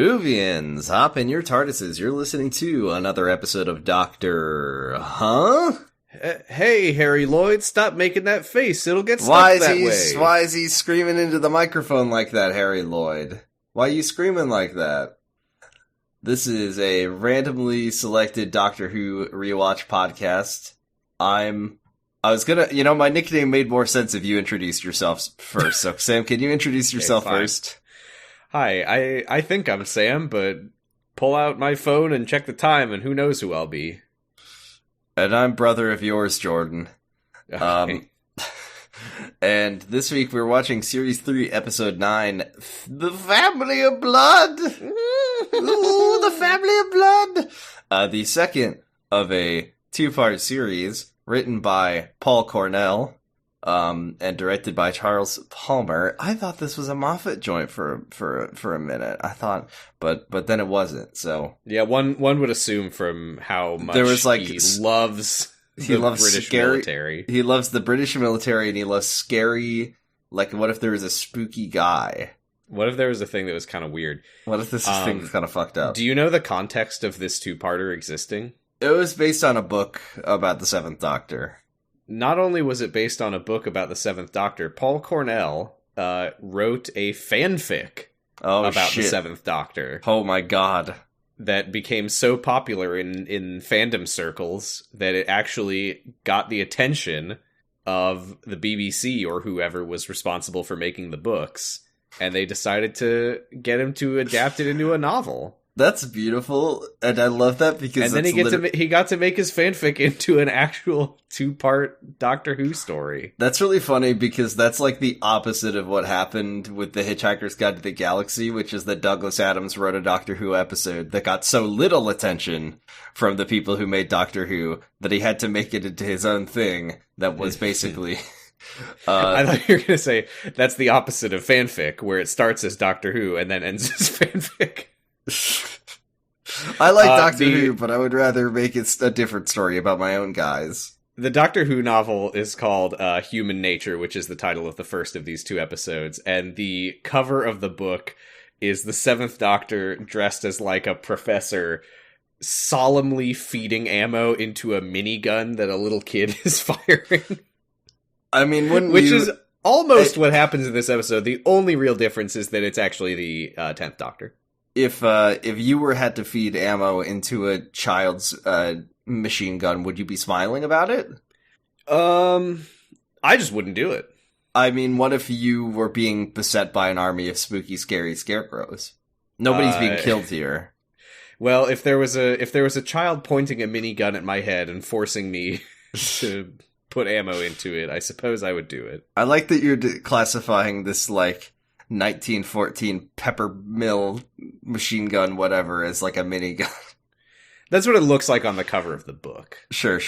Whovians, hop in your TARDISes. You're listening to another episode of Doctor... Huh? Hey, Harry Lloyd, stop making that face. It'll get stuck that way. Why is he screaming into the microphone like that, Harry Lloyd? Why are you screaming like that? This is a randomly selected Doctor Who rewatch podcast. My nickname made more sense if you introduced yourself first. So, Sam, can you introduce yourself first? Hi, I think I'm Sam, but pull out my phone and check the time, and who knows who I'll be. And I'm brother of yours, Jordan. Okay. And this week we're watching Series 3, Episode 9, The Family of Blood! Ooh, The Family of Blood! The second of a two-part series written by Paul Cornell, and directed by Charles Palmer. I thought this was a Moffat joint for a minute. I thought, but then it wasn't. So yeah, one would assume from how much there was he loves the British military. He loves the British military, and he loves scary. Like, what if there was a spooky guy? What if there was a thing that was kind of weird? What if this thing was kind of fucked up? Do you know the context of this two-parter existing? It was based on a book about the Seventh Doctor. Not only was it based on a book about the Seventh Doctor, Paul Cornell wrote a fanfic about the Seventh Doctor. Oh my god. That became so popular in fandom circles that it actually got the attention of the BBC or whoever was responsible for making the books, and they decided to get him to adapt it into a novel. That's beautiful, and I love that because... And then he got to make his fanfic into an actual two-part Doctor Who story. That's really funny because that's like the opposite of what happened with The Hitchhiker's Guide to the Galaxy, which is that Douglas Adams wrote a Doctor Who episode that got so little attention from the people who made Doctor Who that he had to make it into his own thing that was basically... I thought you were going to say that's the opposite of fanfic, where it starts as Doctor Who and then ends as fanfic. I like Doctor Who, but I would rather make it a different story about my own guys. The Doctor Who novel is called Human Nature, which is the title of the first of these two episodes, and the cover of the book is the Seventh Doctor dressed as like a professor solemnly feeding ammo into a minigun that a little kid is firing. I mean, which is almost what happens in this episode. The only real difference is that it's actually the 10th Doctor. If you had to feed ammo into a child's machine gun, would you be smiling about it? I just wouldn't do it. I mean, what if you were being beset by an army of spooky, scary scarecrows? Nobody's being killed here. Well, if there was a child pointing a minigun at my head and forcing me to put ammo into it, I suppose I would do it. I like that you're classifying this like 1914 pepper mill machine gun whatever as like a minigun. That's what it looks like on the cover of the book. Sure.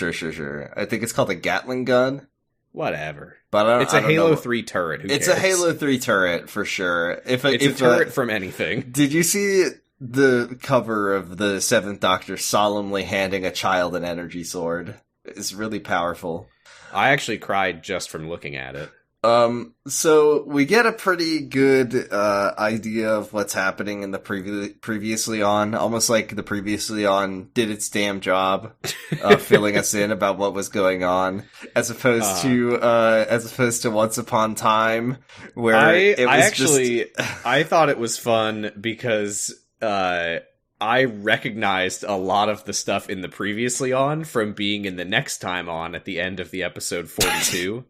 I think it's called a Gatling gun. Whatever. But it's a Halo 3 turret. Who cares? It's a Halo 3 turret for sure. It's a turret from anything. Did you see the cover of the Seventh Doctor solemnly handing a child an energy sword? It's really powerful. I actually cried just from looking at it. So we get a pretty good, idea of what's happening in the previously on, almost like the previously on did its damn job, filling us in about what was going on, as opposed to Once Upon Time, where I thought it was fun because, I recognized a lot of the stuff in the previously on from being in the next time on at the end of the episode 42.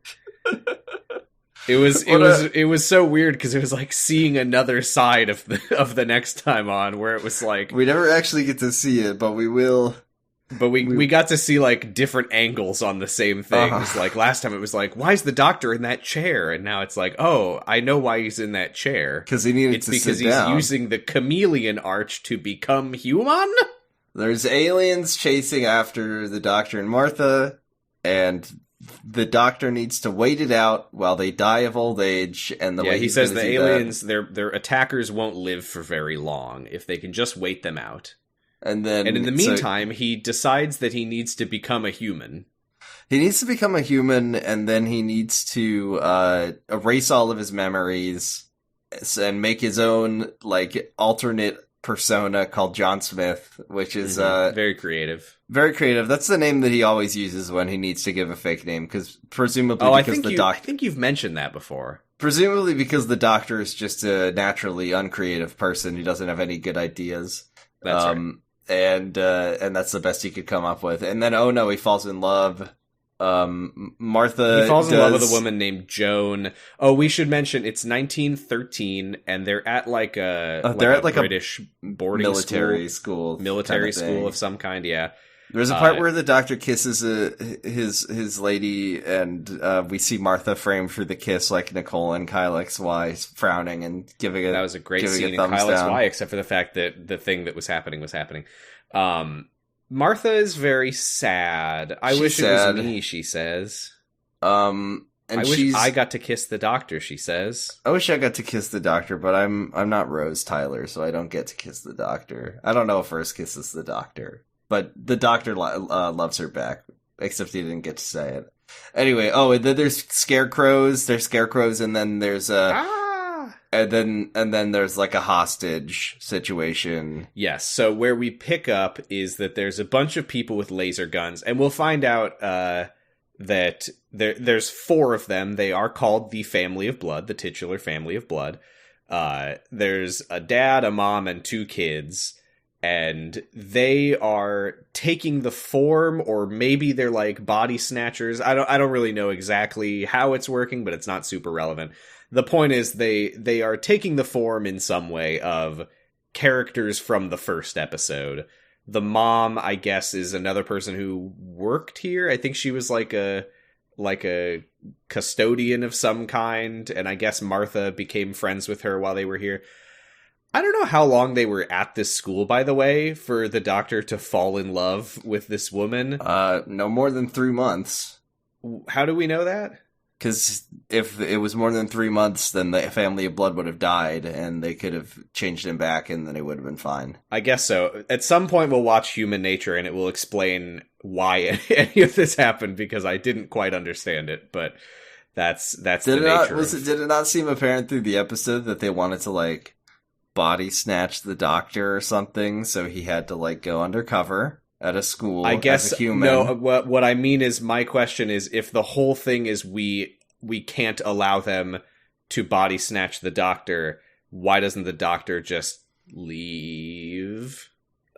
It was so weird because it was like seeing another side of the next time on, where it was like we never actually get to see it, but we will. But we got to see like different angles on the same things. Like last time it was like, why is the Doctor in that chair? And now it's like, oh, I know why he's in that chair. Because he needed to sit down. It's because he's using the chameleon arch to become human? There's aliens chasing after the Doctor and Martha, and the Doctor needs to wait it out while they die of old age. And he says the aliens, their attackers won't live for very long if they can just wait them out. And in the meantime, he decides that he needs to become a human. He needs to become a human, and then he needs to erase all of his memories and make his own, like, alternate persona called John Smith, which is very creative. Very creative. That's the name that he always uses when he needs to give a fake name, because presumably I think you've mentioned that before. Presumably because the Doctor is just a naturally uncreative person who doesn't have any good ideas. That's right. And that's the best he could come up with. And then, oh no, he falls in love. Martha He falls in love with a woman named Joan. Oh, we should mention it's 1913, and they're at like a British boarding military school of some kind. Yeah. There's a part where the Doctor kisses his lady, and we see Martha framed for the kiss, like Nicole and Kyle XY frowning and giving it. That was a great scene in Kyle XY, except for the fact that the thing that was happening was happening. Martha is very sad. I wish it was me, she says. And I wish I got to kiss the Doctor, she says. I wish I got to kiss the Doctor, but I'm not Rose Tyler, so I don't get to kiss the Doctor. I don't know if Rose kisses the Doctor, but the Doctor loves her back, except he didn't get to say it. Anyway, and then there's scarecrows. There's scarecrows, and then there's And then there's like a hostage situation. Yes, so where we pick up is that there's a bunch of people with laser guns, and we'll find out that there's 4 of them. They are called the Family of Blood, the titular Family of Blood. There's a dad, a mom, and 2 kids, and they are taking the form, or maybe they're like body snatchers. I don't really know exactly how it's working, but it's not super relevant. The point is they are taking the form in some way of characters from the first episode. The mom, I guess, is another person who worked here. I think she was like a custodian of some kind, and I guess Martha became friends with her while they were here. I don't know how long they were at this school, by the way, for the Doctor to fall in love with this woman. No more than 3 months. How do we know that? Because if it was more than 3 months, then the Family of Blood would have died, and they could have changed him back, and then it would have been fine. I guess so. At some point, we'll watch Human Nature, and it will explain why any of this happened, because I didn't quite understand it, but that's the nature. Did it not seem apparent through the episode that they wanted to, like, body snatch the Doctor or something, so he had to, like, go undercover at a school, I guess, as a human? No, what I mean is, my question is, if the whole thing is we can't allow them to body snatch the Doctor, why doesn't the Doctor just leave?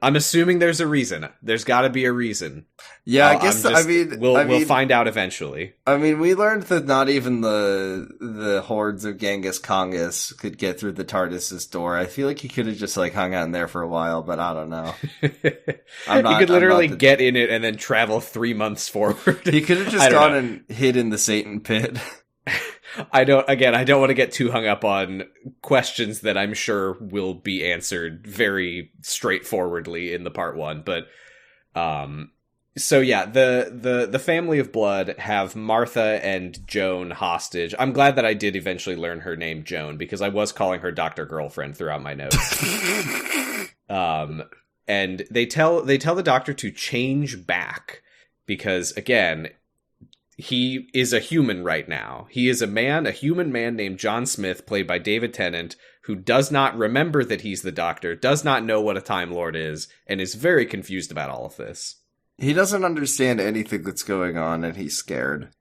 I'm assuming there's a reason. There's got to be a reason. Yeah, I guess. We'll find out eventually. I mean, we learned that not even the hordes of Genghis Kongus could get through the TARDIS's door. I feel like he could have just like hung out in there for a while, but I don't know. He could literally get in it and then travel 3 months forward. He could have just gone and hid in the Satan pit. I don't want to get too hung up on questions that I'm sure will be answered very straightforwardly in the part 1, but so yeah, the Family of Blood have Martha and Joan hostage. I'm glad that I did eventually learn her name, Joan, because I was calling her Dr. Girlfriend throughout my notes. And they tell the Doctor to change back because, again, he is a human right now. He is a human man named John Smith, played by David Tennant, who does not remember that he's the Doctor, does not know what a Time Lord is, and is very confused about all of this. He doesn't understand anything that's going on, and he's scared.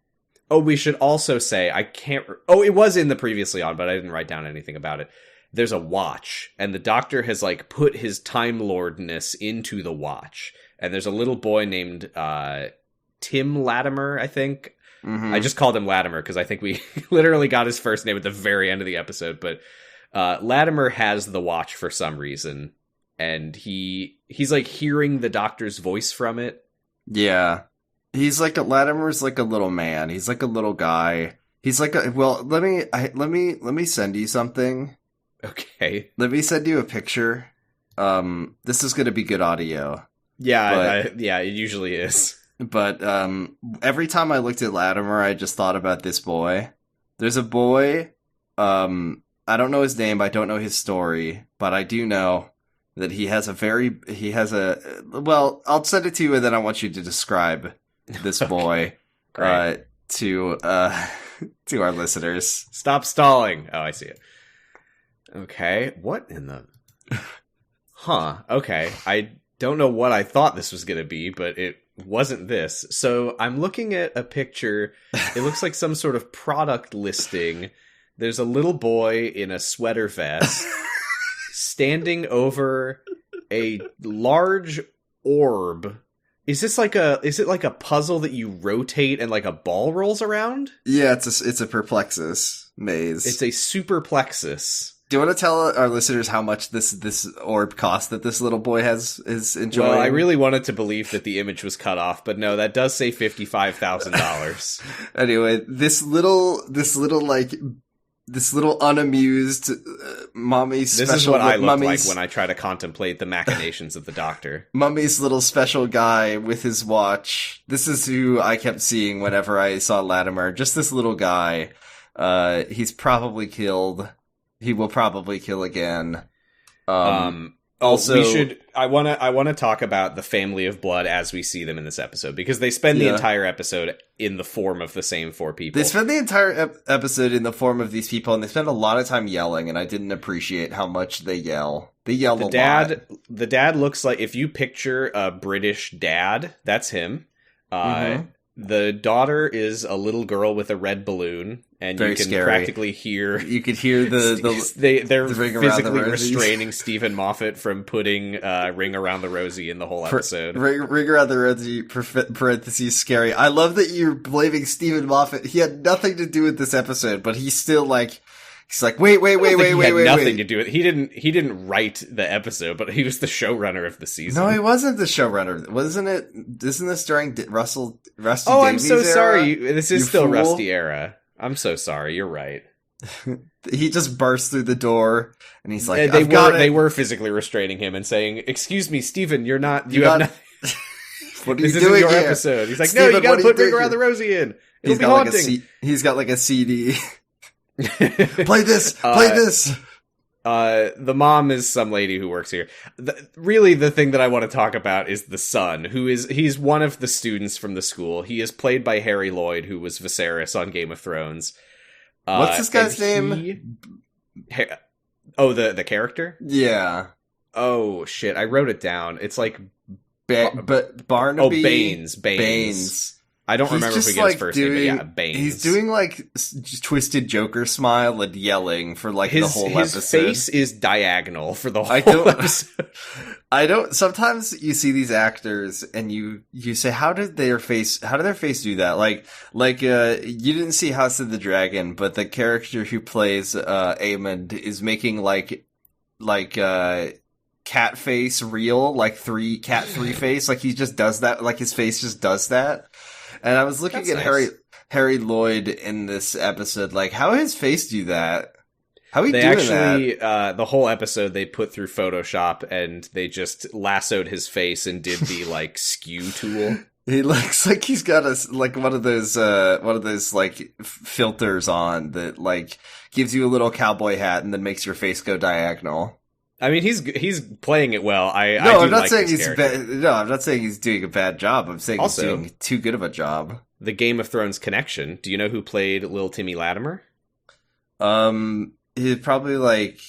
Oh, we should also say, it was in the previously on, but I didn't write down anything about it. There's a watch, and the Doctor has, like, put his Time Lordness into the watch. And there's a little boy named, Tim Latimer, I think. Mm-hmm. I just called him Latimer because I think we literally got his first name at the very end of the episode. But Latimer has the watch for some reason, and he's like hearing the Doctor's voice from it. Yeah, Latimer's like a little man. He's like a little guy. He's like let me send you something. Okay. Let me send you a picture. This is going to be good audio. Yeah, yeah, it usually is. But every time I looked at Latimer, I just thought about this boy. There's a boy, I don't know his name, I don't know his story, but I do know that I'll send it to you and then I want you to describe this boy to our listeners. Stop stalling. Oh, I see it. Okay, what in the... Okay. I don't know what I thought this was going to be, but it wasn't this. So I'm looking at a picture. It looks like some sort of product listing. There's a little boy in a sweater vest standing over a large orb. Is it like a puzzle that you rotate and like a ball rolls around? Yeah, it's a Perplexus maze. It's a superplexus. Do you want to tell our listeners how much this orb cost that this little boy is enjoying? Well, I really wanted to believe that the image was cut off, but no, that does say $55,000. Anyway, this little unamused mummy special. This is what I look like when I try to contemplate the machinations of the doctor. Mummy's little special guy with his watch. This is who I kept seeing whenever I saw Latimer. Just this little guy. He's probably killed. He will probably kill again. Also, I want to talk about the family of blood as we see them in this episode, because they spend the entire episode in the form of the same four people. They spend the entire episode in the form of these people, and they spend a lot of time yelling, and I didn't appreciate how much they yell. They yell a lot. The dad looks like, if you picture a British dad, that's him. The daughter is a little girl with a red balloon, and Very you can scary. practically hear. You could hear they're physically restraining Stephen Moffat from putting "Ring Around the Rosie" in the whole episode. Ring Around the Rosie parentheses scary. I love that you're blaming Stephen Moffat. He had nothing to do with this episode, but he's still like. He's like, wait. Nothing to do with it. He didn't write the episode, but he was the showrunner of the season. No, he wasn't the showrunner. Wasn't it? Isn't this during Rusty Davies' I'm so era? sorry. This is still fool? Rusty era. I'm so sorry. You're right. He just burst through the door, and he's like, They were physically restraining him and saying, "Excuse me, Stephen, you have not." What are this you isn't doing your here? episode. He's like, Steven, "No, you gotta put Ring Around here? the Rosie in. It'll He's be got haunting." he's got like a CD. Play this. The mom is some lady who works here. Really, the thing that I want to talk about is the son, he's one of the students from the school. He is played by Harry Lloyd, who was Viserys on Game of Thrones. What's this guy's name? The character? Yeah. Oh, shit. I wrote it down. It's like... Barnaby? Baines. I don't remember if he gets first name, but yeah, Baines. He's doing like twisted Joker smile and yelling for like the whole episode. His face is diagonal for the whole episode. I don't. Sometimes you see these actors and you say, how did their face do that? Like you didn't see House of the Dragon, but the character who plays Aemond is making like cat face real, like cat 3 face, like he just does that, like his face just does that. And I was looking at nice. Harry Lloyd in this episode, like how his face do that? How he doing that? The whole episode they put through Photoshop and they just lassoed his face and did the like skew tool. He looks like he's got one of those like filters on that like gives you a little cowboy hat and then makes your face go diagonal. I mean, he's playing it well. I'm not saying he's doing a bad job. I'm saying he's doing too good of a job. The Game of Thrones connection. Do you know who played Lil Timmy Latimer? He's probably like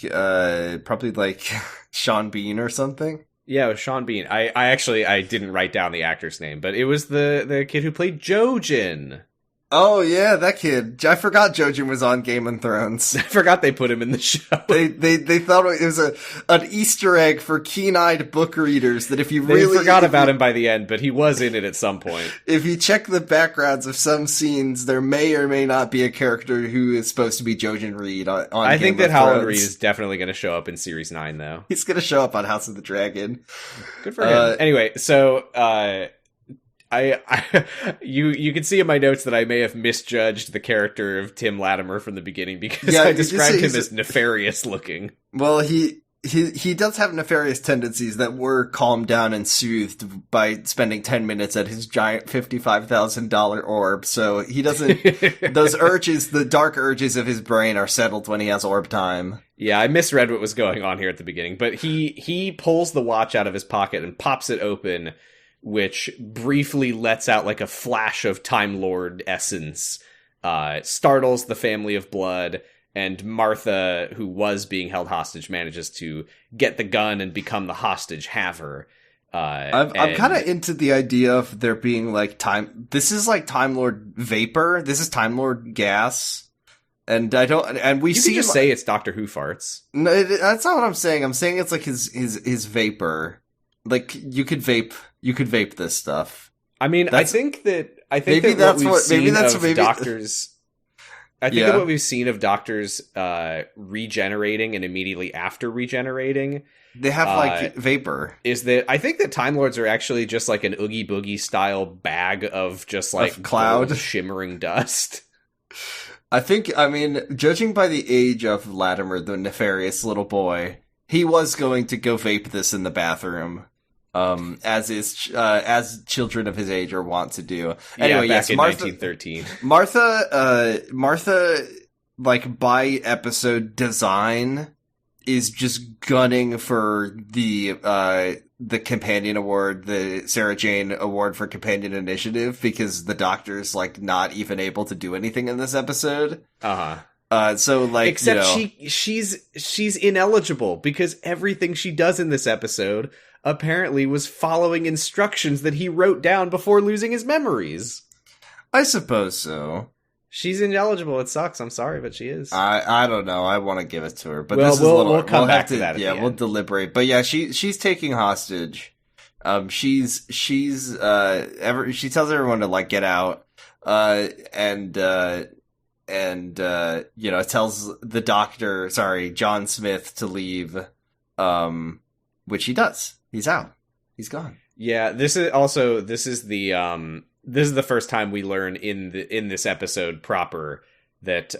Sean Bean or something. Yeah, it was Sean Bean. I didn't write down the actor's name, but it was the kid who played Jojen. Oh yeah, that kid. I forgot Jojen was on Game of Thrones. I forgot they put him in the show. They thought it was an Easter egg for keen-eyed book readers that if you really forgot about him by the end, but he was in it at some point. If you check the backgrounds of some scenes, there may or may not be a character who is supposed to be Jojen Reed on I Game think that of Thrones. Howland Reed is definitely going to show up in Series 9, though. He's going to show up on House of the Dragon. Good for him. Anyway, so you can see in my notes that I may have misjudged the character of Tim Latimer from the beginning because I described him as nefarious looking. Well, he does have nefarious tendencies that were calmed down and soothed by spending 10 minutes at his giant $55,000 orb. So he doesn't, those urges, the dark urges of his brain are settled when he has orb time. Yeah, I misread what was going on here at the beginning, but he pulls the watch out of his pocket and pops it open, which briefly lets out like a flash of Time Lord essence, startles the family of blood, And Martha, who was being held hostage, manages to get the gun and become the hostage haver. I'm kind of into the idea of there being like time. This is like Time Lord vapor. This is Time Lord gas. And I don't. And we see. You can just say it's Doctor Who farts. No, that's not what I'm saying. I'm saying it's like his vapor. Like you could vape this stuff. I mean, I think that doctors. I think that what we've seen of doctors regenerating and immediately after regenerating, they have like vapor. Is that I think that Time Lords are actually just like an Oogie Boogie style bag of just like cloud shimmering dust. I mean, judging by the age of Latimer, the nefarious little boy, he was going to go vape this in the bathroom. As children of his age are wont to do. Anyway, back in Martha, 1913. Martha, like by episode design, is just gunning for the companion award, the Sarah Jane Award for Companion Initiative, because the Doctor's like not even able to do anything in this episode. So like, except she's ineligible because everything she does in this episode apparently was following instructions that he wrote down before losing his memories. I suppose so. She's ineligible. It sucks. I'm sorry, but she is. I don't know. I want to give it to her, but well, this is we'll come back to that. Yeah, we'll deliberate. But yeah, she's taking hostage. She tells everyone to like get out. And tells the Doctor, John Smith, to leave. Which he does. He's out. He's gone. Yeah, this is the first time we learn in this episode proper that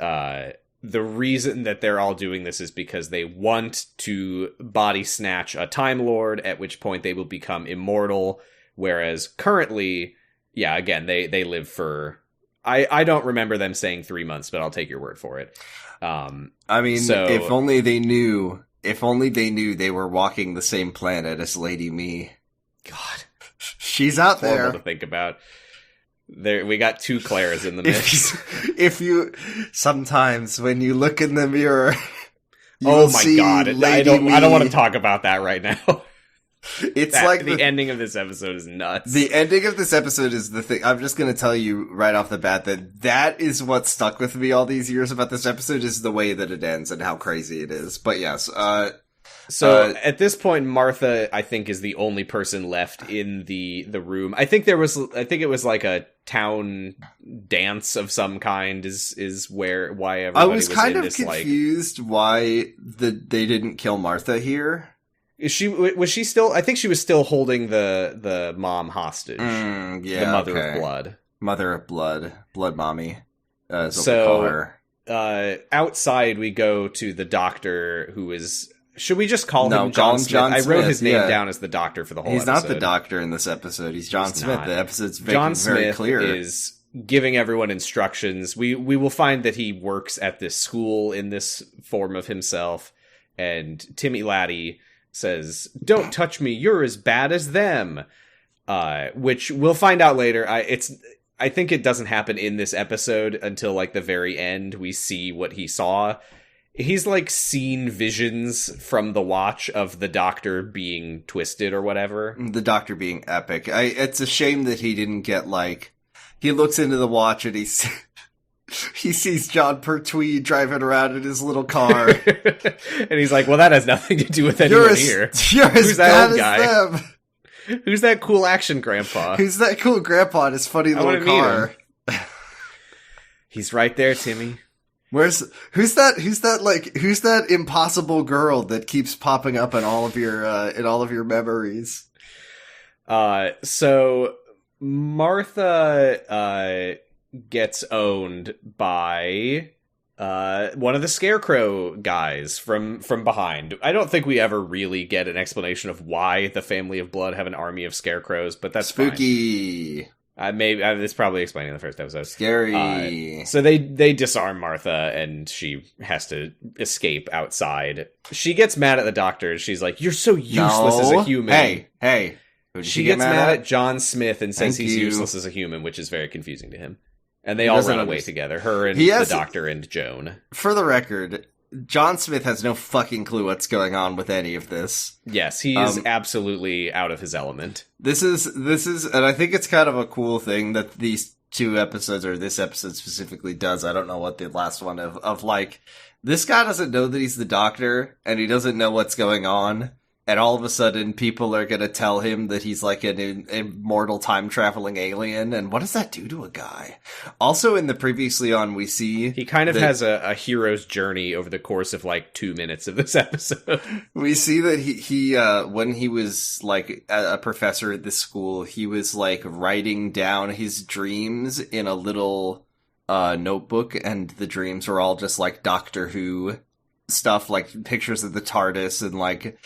the reason that they're all doing this is because they want to body snatch a Time Lord, at which point they will become immortal, whereas currently, yeah, again, they live for I don't remember them saying 3 months, but I'll take your word for it. If only they knew they were walking the same planet as Lady Me. God. She's out there. Horrible to think about. There, we got two Claires in the mix. If you sometimes when you look in the mirror, oh my God! I don't want to talk about that right now. It's like the ending of this episode is nuts. The ending of this episode is the thing. I'm just going to tell you right off the bat that is what stuck with me all these years about this episode, is the way that it ends and how crazy it is. But yes, at this point, Martha, I think, is the only person left in the room. I think it was like a town dance of some kind is why everybody I was kind in of this, confused why they didn't kill Martha here. Was she still? I think she was still holding the mom hostage. Yeah, the mother of blood. Mother of blood, blood mommy. Is what we call her. Outside we go to the Doctor, who is. Should we just call him John Smith? John I wrote Smith, his name down as the Doctor for the whole He's episode. not the Doctor in this episode. He's John Smith. Not. The episode's John very Smith clear. Is giving everyone instructions. We will find that he works at this school in this form of himself, and Timmy Laddie says, "Don't touch me. You're as bad as them." Which we'll find out later. I think it doesn't happen in this episode until like the very end. We see what he saw. He's like seen visions from the watch of the Doctor being twisted or whatever. The Doctor being epic. It's a shame that he didn't get like. He looks into the watch and he sees John Pertwee driving around in his little car, and he's like, "Well, that has nothing to do with anyone here. Who's that old guy? Them. Who's that cool action grandpa? Who's that cool grandpa in his funny little car? He's right there, Timmy." Who's that impossible girl that keeps popping up in all of your memories? So Martha gets owned by one of the scarecrow guys from behind. I don't think we ever really get an explanation of why the family of blood have an army of scarecrows, but that's spooky. Fine. Maybe it's probably explaining in the first episode. Scary. So they disarm Martha, and she has to escape outside. She gets mad at the Doctor. She's like, "You're so useless as a human." Hey. She gets mad at John Smith and says he's useless as a human, which is very confusing to him. And they all run away together. Her and the doctor and Joan. For the record, John Smith has no fucking clue what's going on with any of this. Yes, he is absolutely out of his element. This is, and I think it's kind of a cool thing that these two episodes, or this episode specifically does. I don't know what the last one of like, this guy doesn't know that he's the doctor, and he doesn't know what's going on. And all of a sudden, people are going to tell him that he's like an immortal time-traveling alien. And what does that do to a guy? Also, in the previously on, we see... He kind of has a hero's journey over the course of, like, 2 minutes of this episode. We see that he when he was, like, a professor at this school, he was, like, writing down his dreams in a little notebook. And the dreams were all just, like, Doctor Who stuff, like pictures of the TARDIS and, like...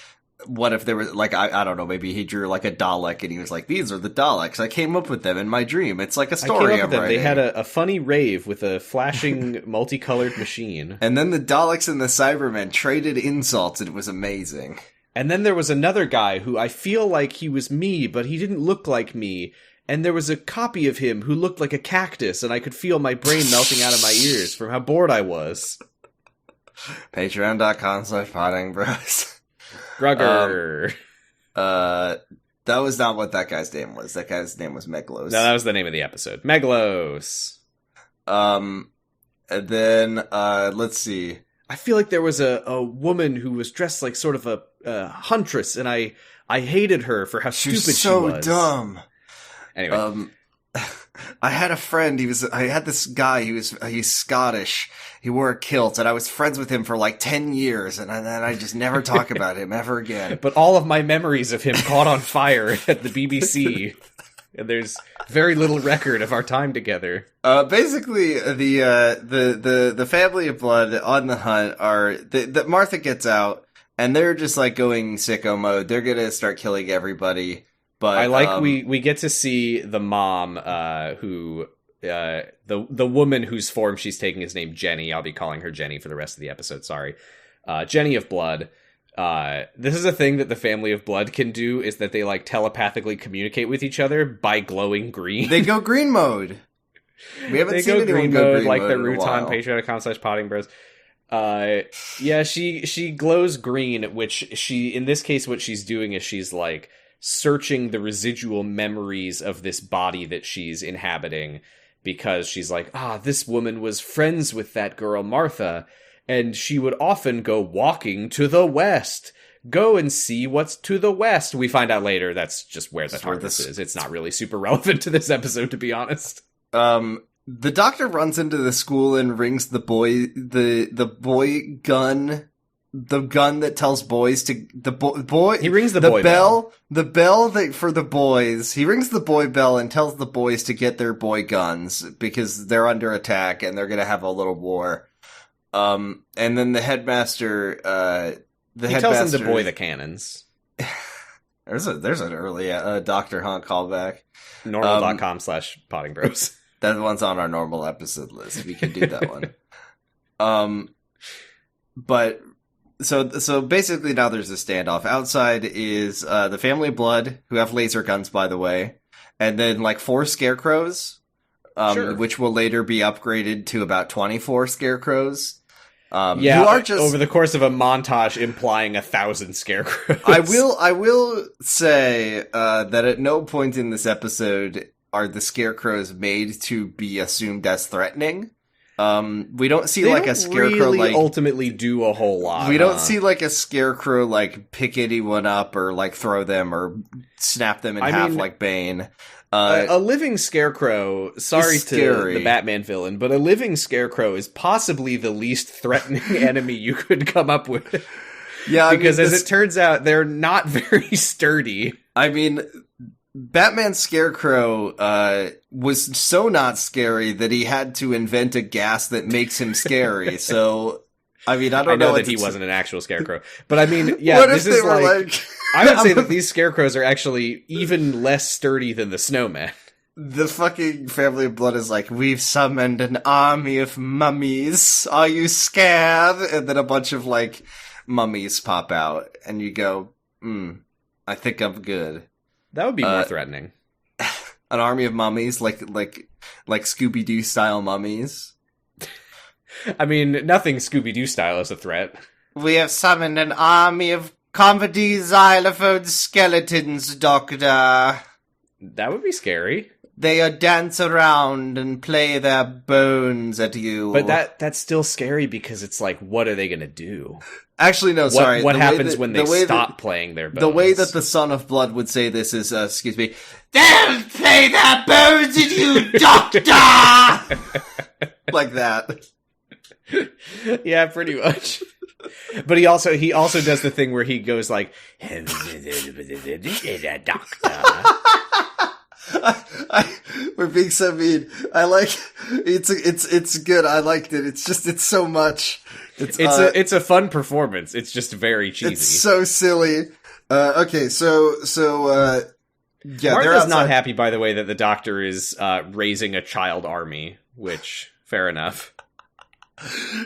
What if there was, like, I don't know, maybe he drew, like, a Dalek, and he was like, these are the Daleks, I came up with them in my dream. It's like a story I'm writing. They had a funny rave with a flashing, multicolored machine. And then the Daleks and the Cybermen traded insults, and it was amazing. And then there was another guy who I feel like he was me, but he didn't look like me. And there was a copy of him who looked like a cactus, and I could feel my brain melting out of my ears from how bored I was. Patreon.com/pottingbros. Grugger. That was not what that guy's name was. That guy's name was Meglos. No, that was the name of the episode. Meglos. And then, let's see. I feel like there was a woman who was dressed like sort of a huntress, and I hated her for how stupid she was. So dumb. Anyway. I had a friend, I had this guy, he's Scottish, he wore a kilt, and I was friends with him for like 10 years, and then I just never talk about him ever again. But all of my memories of him caught on fire at the BBC, and there's very little record of our time together. Basically, the family of Blood on the hunt are, that Martha gets out, and they're just like going sicko mode, they're gonna start killing everybody. But I like we get to see the mom, who the woman whose form she's taking is named Jenny. I'll be calling her Jenny for the rest of the episode. Sorry, Jenny of Blood. This is a thing that the family of Blood can do, is that they like telepathically communicate with each other by glowing green. They go green mode. We haven't seen anyone go green like mode the Rutan Patreon.com/pottingbros. Yeah, she glows green, which she in this case what she's doing is she's like searching the residual memories of this body that she's inhabiting, because she's like, this woman was friends with that girl Martha, and she would often go walking to the west. Go and see what's to the west. We find out later that's just where the TARDIS is. It's not really super relevant to this episode, to be honest. The doctor runs into the school and rings the boy gun. The gun that tells boys to he rings the boy bell. The bell for the boys. He rings the boy bell and tells the boys to get their boy guns because they're under attack and they're gonna have a little war. And then the headmaster, tells him to boy the cannons. There's an early Dr. Hunt callback. Normal.com/pottingbros. That one's on our normal episode list. We can do that one. But. So basically now there's a standoff. Outside is, the family of Blood, who have laser guns, by the way. And then, like, 4 scarecrows, sure. Which will later be upgraded to about 24 scarecrows. Who are just, over the course of a montage implying 1,000 scarecrows. I will say, that at no point in this episode are the scarecrows made to be assumed as threatening. We don't see a scarecrow really ultimately do a whole lot. We don't see like a scarecrow like pick anyone up or like throw them or snap them in half like Bane. A living scarecrow, sorry to the Batman villain, but a living scarecrow is possibly the least threatening enemy you could come up with. Yeah, because as it turns out, they're not very sturdy. I mean, Batman's Scarecrow was so not scary that he had to invent a gas that makes him scary. So, I mean, I don't know that he wasn't an actual scarecrow. But I mean, yeah, this is like I would say that these scarecrows are actually even less sturdy than the snowmen. The fucking family of Blood is like, we've summoned an army of mummies. Are you scared? And then a bunch of, like, mummies pop out. And you go, I think I'm good. That would be more threatening. An army of mummies, like Scooby-Doo style mummies. I mean, nothing Scooby-Doo style is a threat. We have summoned an army of comedy xylophone skeletons, Doctor. That would be scary. They dance around and play their bones at you. But that's still scary because it's like, what are they going to do? Actually, no, sorry. What happens when they stop playing their bones? The way that the Son of Blood would say this is, excuse me, they'll play their bones at you, Doctor! Like that. Yeah, pretty much. But he also does the thing where he goes like, Doctor. We're being so mean. I like it's good. I liked it. It's so much. It's a fun performance. It's just very cheesy. It's so silly. Okay, so yeah, Martha's not happy, by the way, that the Doctor is raising a child army. Which fair enough.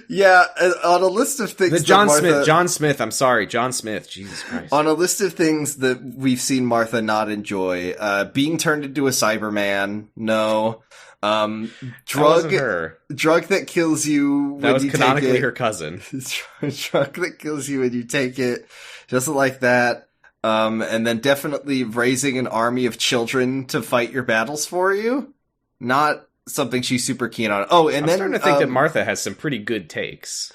Yeah, on a list of things John Smith, I'm sorry, John Smith, Jesus Christ. On a list of things that we've seen Martha not enjoy, being turned into a Cyberman, no. Drug that kills you when that was you canonically take it. her cousin. Drug that kills you when you take it, just like that. And then definitely raising an army of children to fight your battles for you. Not something she's super keen on. Oh, and then I'm starting to think that Martha has some pretty good takes.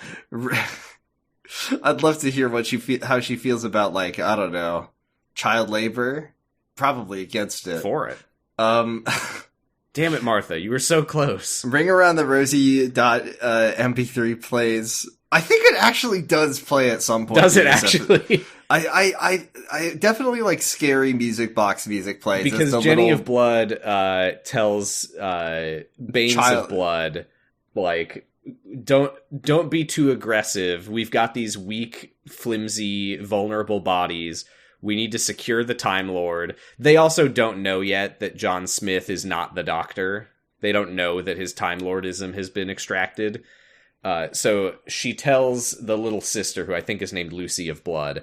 I'd love to hear how she feels about, like, I don't know, child labor. Probably against it. For it. Damn it, Martha, you were so close. Ring Around the Rosie MP3 plays. I think it actually does play at some point. Does it actually? I definitely like scary music box music plays. Because Jenny of Blood tells Baines of Blood, like, don't be too aggressive. We've got these weak, flimsy, vulnerable bodies. We need to secure the Time Lord. They also don't know yet that John Smith is not the Doctor. They don't know that his Time Lordism has been extracted. So she tells the little sister, who I think is named Lucy of Blood,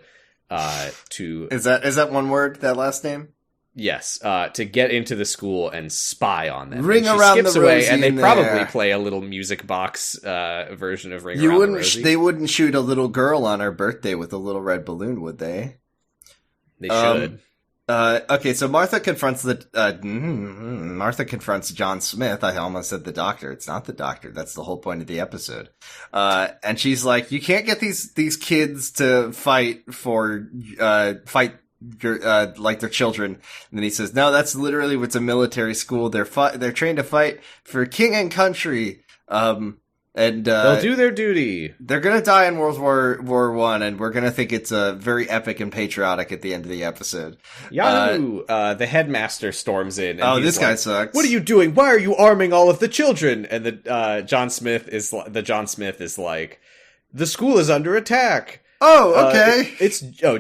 to... Is that one word, that last name? Yes, to get into the school and spy on them. Ring Around the Rosie, and they probably play a little music box version of Ring Around the Rosie. They wouldn't shoot a little girl on her birthday with a little red balloon, would they? They should. Okay, so Martha confronts John Smith. I almost said the Doctor. It's not the Doctor. That's the whole point of the episode. And she's like, you can't get these kids to fight like their children. And then he says, no, that's literally what's a military school. They're trained to fight for king and country. And they'll do their duty. They're gonna die in World War I, and we're gonna think it's very epic and patriotic at the end of the episode. Yahoo! The headmaster storms in. And this guy sucks. What are you doing? Why are you arming all of the children? And the John Smith is like, the school is under attack. Oh, okay.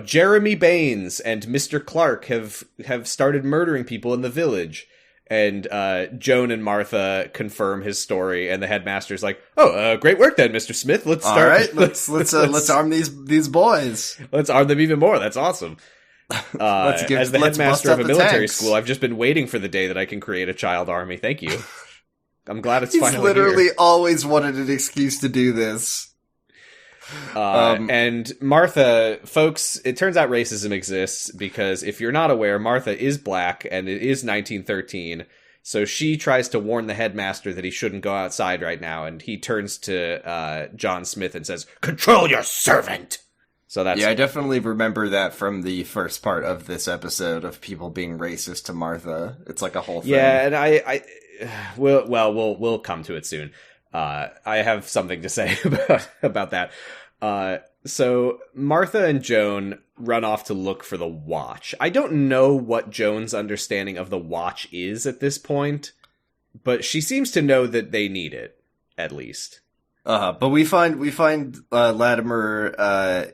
Jeremy Baines and Mr. Clark have started murdering people in the village. And Joan and Martha confirm his story, and the headmaster's like, "Oh, great work then, Mr. Smith. Let's start. All right, let's arm these boys. Let's arm them even more. That's awesome." As the headmaster of a military school, I've just been waiting for the day that I can create a child army. Thank you. I'm glad it's finally here. He's literally always wanted an excuse to do this. And Martha, folks, it turns out racism exists because if you're not aware, Martha is black and it is 1913. So she tries to warn the headmaster that he shouldn't go outside right now. And he turns to John Smith and says, "Control your servant." So that's... Yeah, I definitely remember that from the first part of this episode of people being racist to Martha. It's like a whole thing. Yeah, and we'll come to it soon. I have something to say about that. So Martha and Joan run off to look for the watch. I don't know what Joan's understanding of the watch is at this point, but she seems to know that they need it, at least. But we find Latimer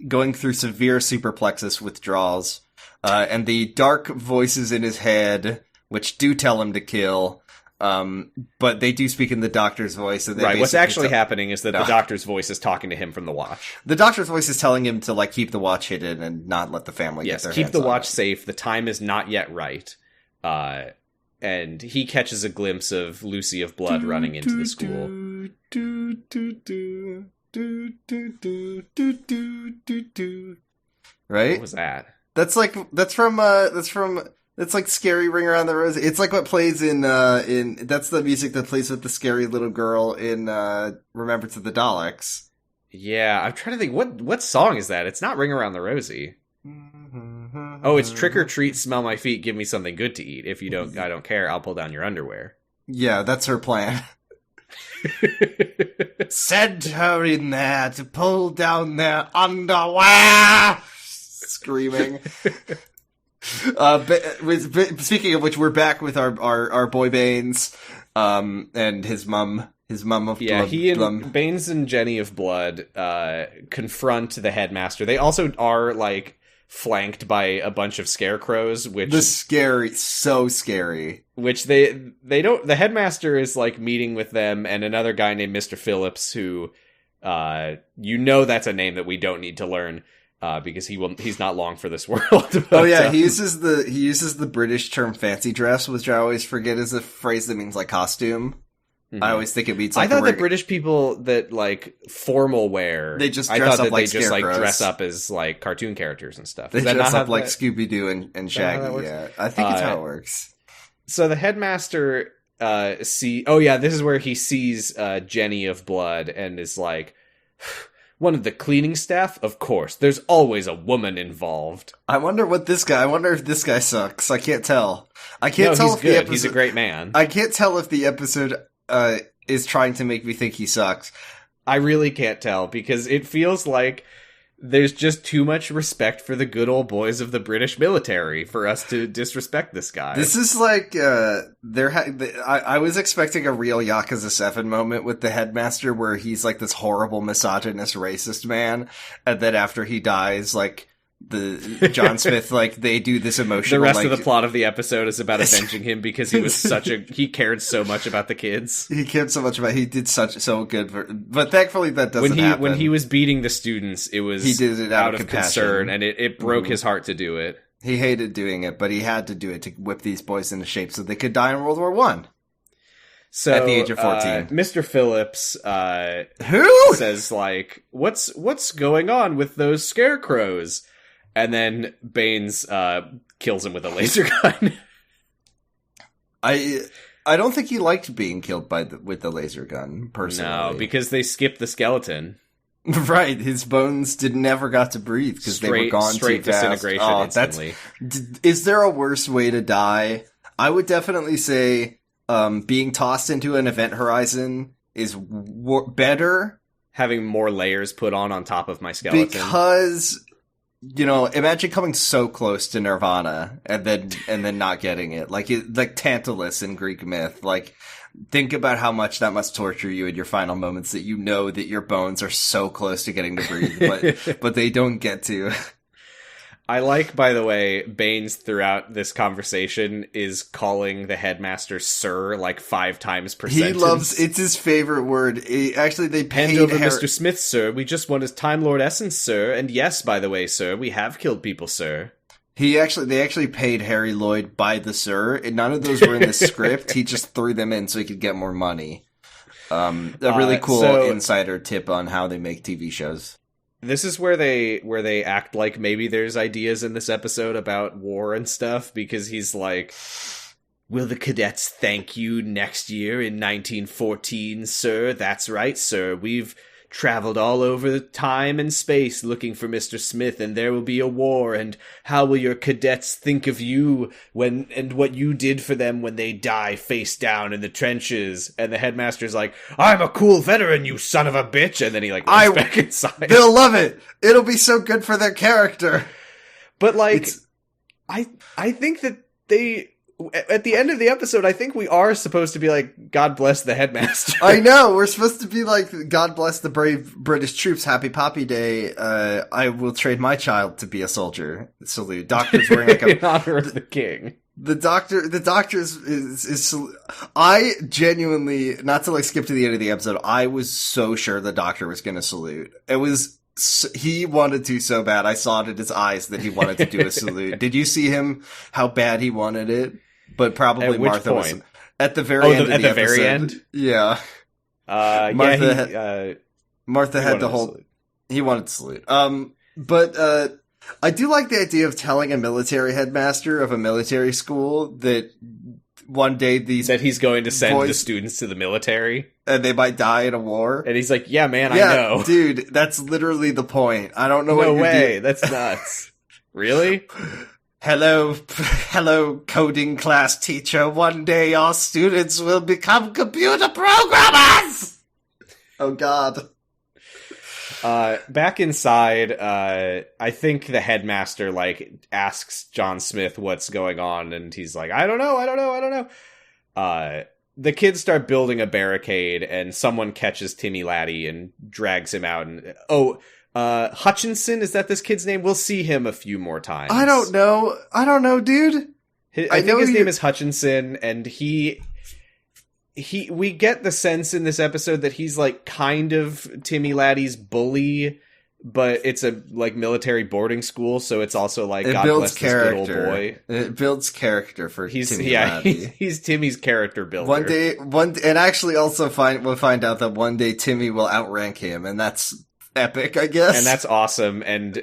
going through severe superplexus withdrawals, and the dark voices in his head, which do tell him to kill. But they do speak in the Doctor's voice. So right, what's actually happening is that the Doctor's voice is talking to him from the watch. The Doctor's voice is telling him to, like, keep the watch hidden and not let the family get their hands on it. Keep the watch safe. The time is not yet right. and he catches a glimpse of Lucy of Blood running into the school. Right? What was that? That's like Scary Ring Around the Rosie. It's like what plays in that's the music that plays with the scary little girl in Remembrance of the Daleks. Yeah, I'm trying to think what song is that? It's not Ring Around the Rosie. Oh, it's Trick or Treat, Smell My Feet, Give Me Something Good to Eat. If you don't, I don't care, I'll pull down your underwear. Yeah, that's her plan. Send her in there to pull down their underwear! Screaming. Speaking of which, we're back with our boy Baines, and his mum of blood. Yeah, he and Baines and Jenny of Blood confront the headmaster. They also are like flanked by a bunch of scarecrows, so scary. Which they don't. The headmaster is like meeting with them and another guy named Mr. Phillips, who that's a name that we don't need to learn. Because he's not long for this world. But, he uses the British term fancy dress, which I always forget is a phrase that means like costume. Mm-hmm. I always think it means like I thought that British people that like formal wear, they just dress up like just like dress up as like cartoon characters and stuff. They dress up like Scooby-Doo and Shaggy. Yeah, I think it's how it works. So the headmaster this is where he sees Jenny of Blood and is like, one of the cleaning staff? Of course. There's always a woman involved. I wonder if this guy sucks. I can't tell. He's good. He's a great man. I can't tell if the episode is trying to make me think he sucks. I really can't tell, because it feels like there's just too much respect for the good old boys of the British military for us to disrespect this guy. This is like, I was expecting a real Yakuza 7 moment with the headmaster where he's like this horrible misogynist racist man, and then after he dies, like, the John Smith, like, they do this emotional, the rest of the plot of the episode is about avenging him because he was he cared so much about the kids. He cared so much he did so good but thankfully that doesn't happen. When he was beating the students, he did it out of concern, and it broke his heart to do it. He hated doing it, but he had to do it to whip these boys into shape so they could die in World War I. So, at the age of 14. Mr. Phillips, who says, like, what's going on with those scarecrows? And then Baines kills him with a laser gun. I don't think he liked being killed with the laser gun, personally. No, because they skipped the skeleton. Right, his bones never got to breathe because they were gone too fast. Disintegration instantly. Is there a worse way to die? I would definitely say being tossed into an event horizon is better. Having more layers put on top of my skeleton. Because... imagine coming so close to Nirvana and then not getting it. Like Tantalus in Greek myth. Like, think about how much that must torture you in your final moments that you know that your bones are so close to getting to breathe, but they don't get to. I like, by the way, Baines throughout this conversation is calling the headmaster sir like 5 times per sentence. It's his favorite word. They paid over Mr. Smith, sir. We just want his Time Lord essence, sir. And yes, by the way, sir, we have killed people, sir. They actually paid Harry Lloyd by the sir. And none of those were in the script. He just threw them in so he could get more money. A really cool insider tip on how they make TV shows. This is where they act like maybe there's ideas in this episode about war and stuff, because he's like, will the cadets thank you next year in 1914, sir? That's right, sir. We've traveled all over time and space looking for Mr. Smith, and there will be a war, and how will your cadets think of you and what you did for them when they die face down in the trenches? And the headmaster's like, I'm a cool veteran, you son of a bitch, and then he like runs back inside. They'll love it. It'll be so good for their character. But like, I think that at the end of the episode, I think we are supposed to be like, God bless the headmaster. I know, we're supposed to be like, God bless the brave British troops, happy Poppy Day, I will trade my child to be a soldier. Salute. Doctor's wearing like in honor of the king. The doctor is I genuinely, not to like skip to the end of the episode, I was so sure the doctor was gonna salute. He wanted to so bad. I saw it in his eyes that he wanted to do a salute. Did you see him, how bad he wanted it? but probably At which Martha point? was at the very end. At the very end. Yeah. Martha had the whole. He wanted to salute. But I do like the idea of telling a military headmaster of a military school that one day that he's going to send the students to the military and they might die in a war. And he's like, "Yeah, man, I know, dude. That's literally the point. I don't know what you're doing. No way, that's nuts. Really? Hello, coding class teacher. One day our students will become computer programmers." Oh God. Back inside, I think the headmaster, asks John Smith what's going on, and he's like, I don't know. The kids start building a barricade, and someone catches Timmy Laddie and drags him out, and, Hutchinson, is that this kid's name? We'll see him a few more times. I don't know, dude. I think his name is Hutchinson, and we get the sense in this episode that he's kind of Timmy Laddie's bully, but it's a military boarding school, so it's also God bless this good old boy. It builds character for Timmy Laddie. He's Timmy's character builder. And actually also we'll find out that one day Timmy will outrank him, and that's epic, I guess. And that's awesome, and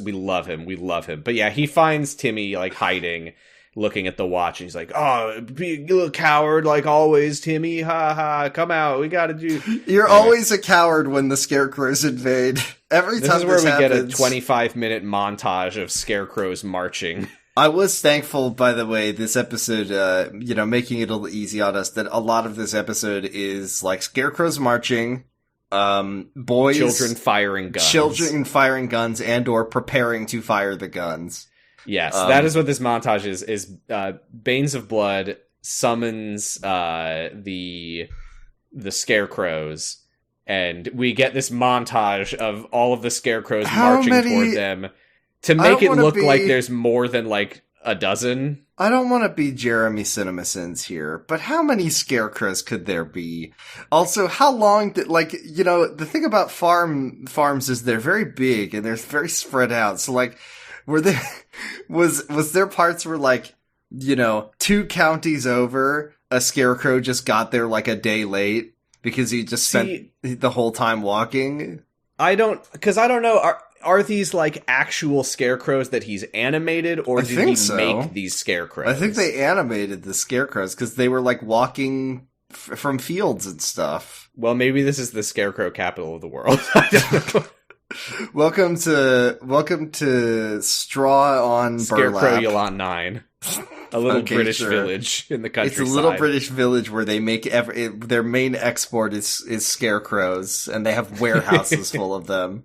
we love him. But yeah, he finds Timmy hiding, looking at the watch, and he's like, "Oh, be a little coward like always, Timmy. Ha ha, come out. We gotta do..." You're always a coward when the scarecrows invade. Every time this is where we get a 25-minute montage of scarecrows marching. I was thankful, by the way, this episode, making it a little easy on us, that a lot of this episode is scarecrows marching, boys... Children firing guns and or preparing to fire the guns. Yes, that is what this montage is Banes of Blood summons the scarecrows, and we get this montage of all of the scarecrows marching toward them to make it look like there's more than a dozen. I don't want to be Jeremy CinemaSins here, but how many scarecrows could there be? Also, how long did, the thing about farms is they're very big and they're very spread out, so were there, was there parts where 2 counties over, a scarecrow just got there a day late because he just spent the whole time walking? I don't know, are these actual scarecrows that he's animated, or did he make these scarecrows? I think they animated the scarecrows because they were walking from fields and stuff. Well, maybe this is the scarecrow capital of the world. I don't know. Welcome to Straw on Burlap. Scarecrow Yalan 9. A little British village in the countryside. It's a little British village where they make their main export is scarecrows, and they have warehouses full of them.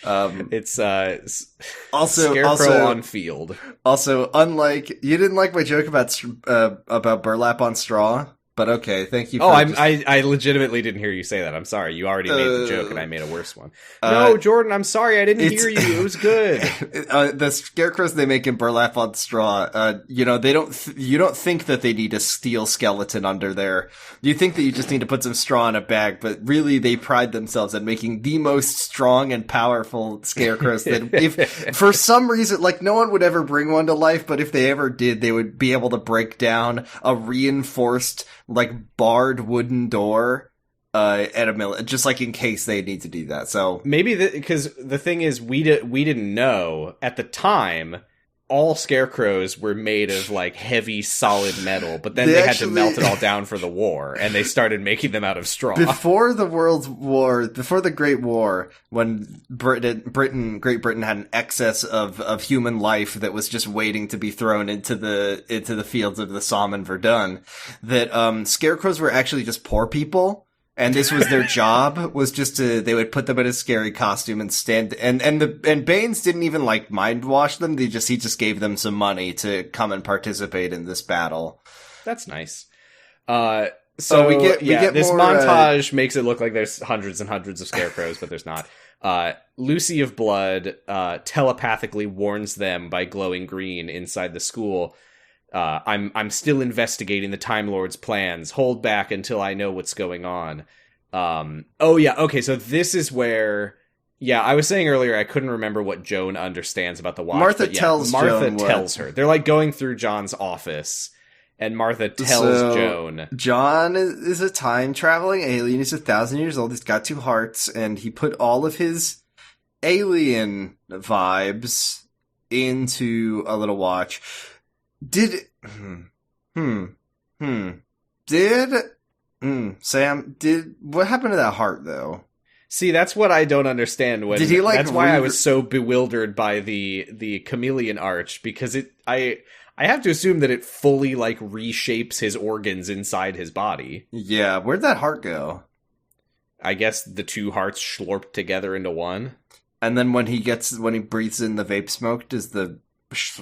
It's Scarecrow on field. Also, you didn't like my joke about Burlap-on-Straw? But okay, thank you. I legitimately didn't hear you say that. I'm sorry. You already made the joke, and I made a worse one. No, Jordan, I'm sorry. I didn't hear you. It was good. The scarecrows they make in Burlap-on-Straw, you don't think that they need a steel skeleton under there. You think that you just need to put some straw in a bag, but really they pride themselves at making the most strong and powerful scarecrows that if, for some reason, no one would ever bring one to life, but if they ever did, they would be able to break down a reinforced barred wooden door at a mill, just in case they need to do that. So maybe because the thing is, we didn't know at the time. All scarecrows were made of heavy solid metal, but then they had to melt it all down for the war, and they started making them out of straw. Before the Great War, when Great Britain had an excess of human life that was just waiting to be thrown into the fields of the Somme and Verdun, that scarecrows were actually just poor people. And this was their job, was just they would put them in a scary costume and stand, and Baines didn't even mind wash them. He just gave them some money to come and participate in this battle. That's nice. So we get this more, montage makes it look like there's hundreds and hundreds of scarecrows, but there's not. Lucy of Blood, telepathically warns them by glowing green inside the school. I'm still investigating the Time Lord's plans. Hold back until I know what's going on. Okay, so this is where... Yeah, I was saying earlier I couldn't remember what Joan understands about the watch. Martha tells her. They're going through John's office, And Martha tells Joan. John is a time-traveling alien. He's 1,000 years old. He's got 2 hearts, and he put all of his alien vibes into a little watch. Sam, what happened to that heart, though? See, that's what I don't understand. Did he, like, that's why I was so bewildered by the chameleon arch, because I have to assume that it fully, like, reshapes his organs inside his body. Yeah, where'd that heart go? I guess the 2 hearts slurped together into one. And then when he breathes in the vape smoke, does the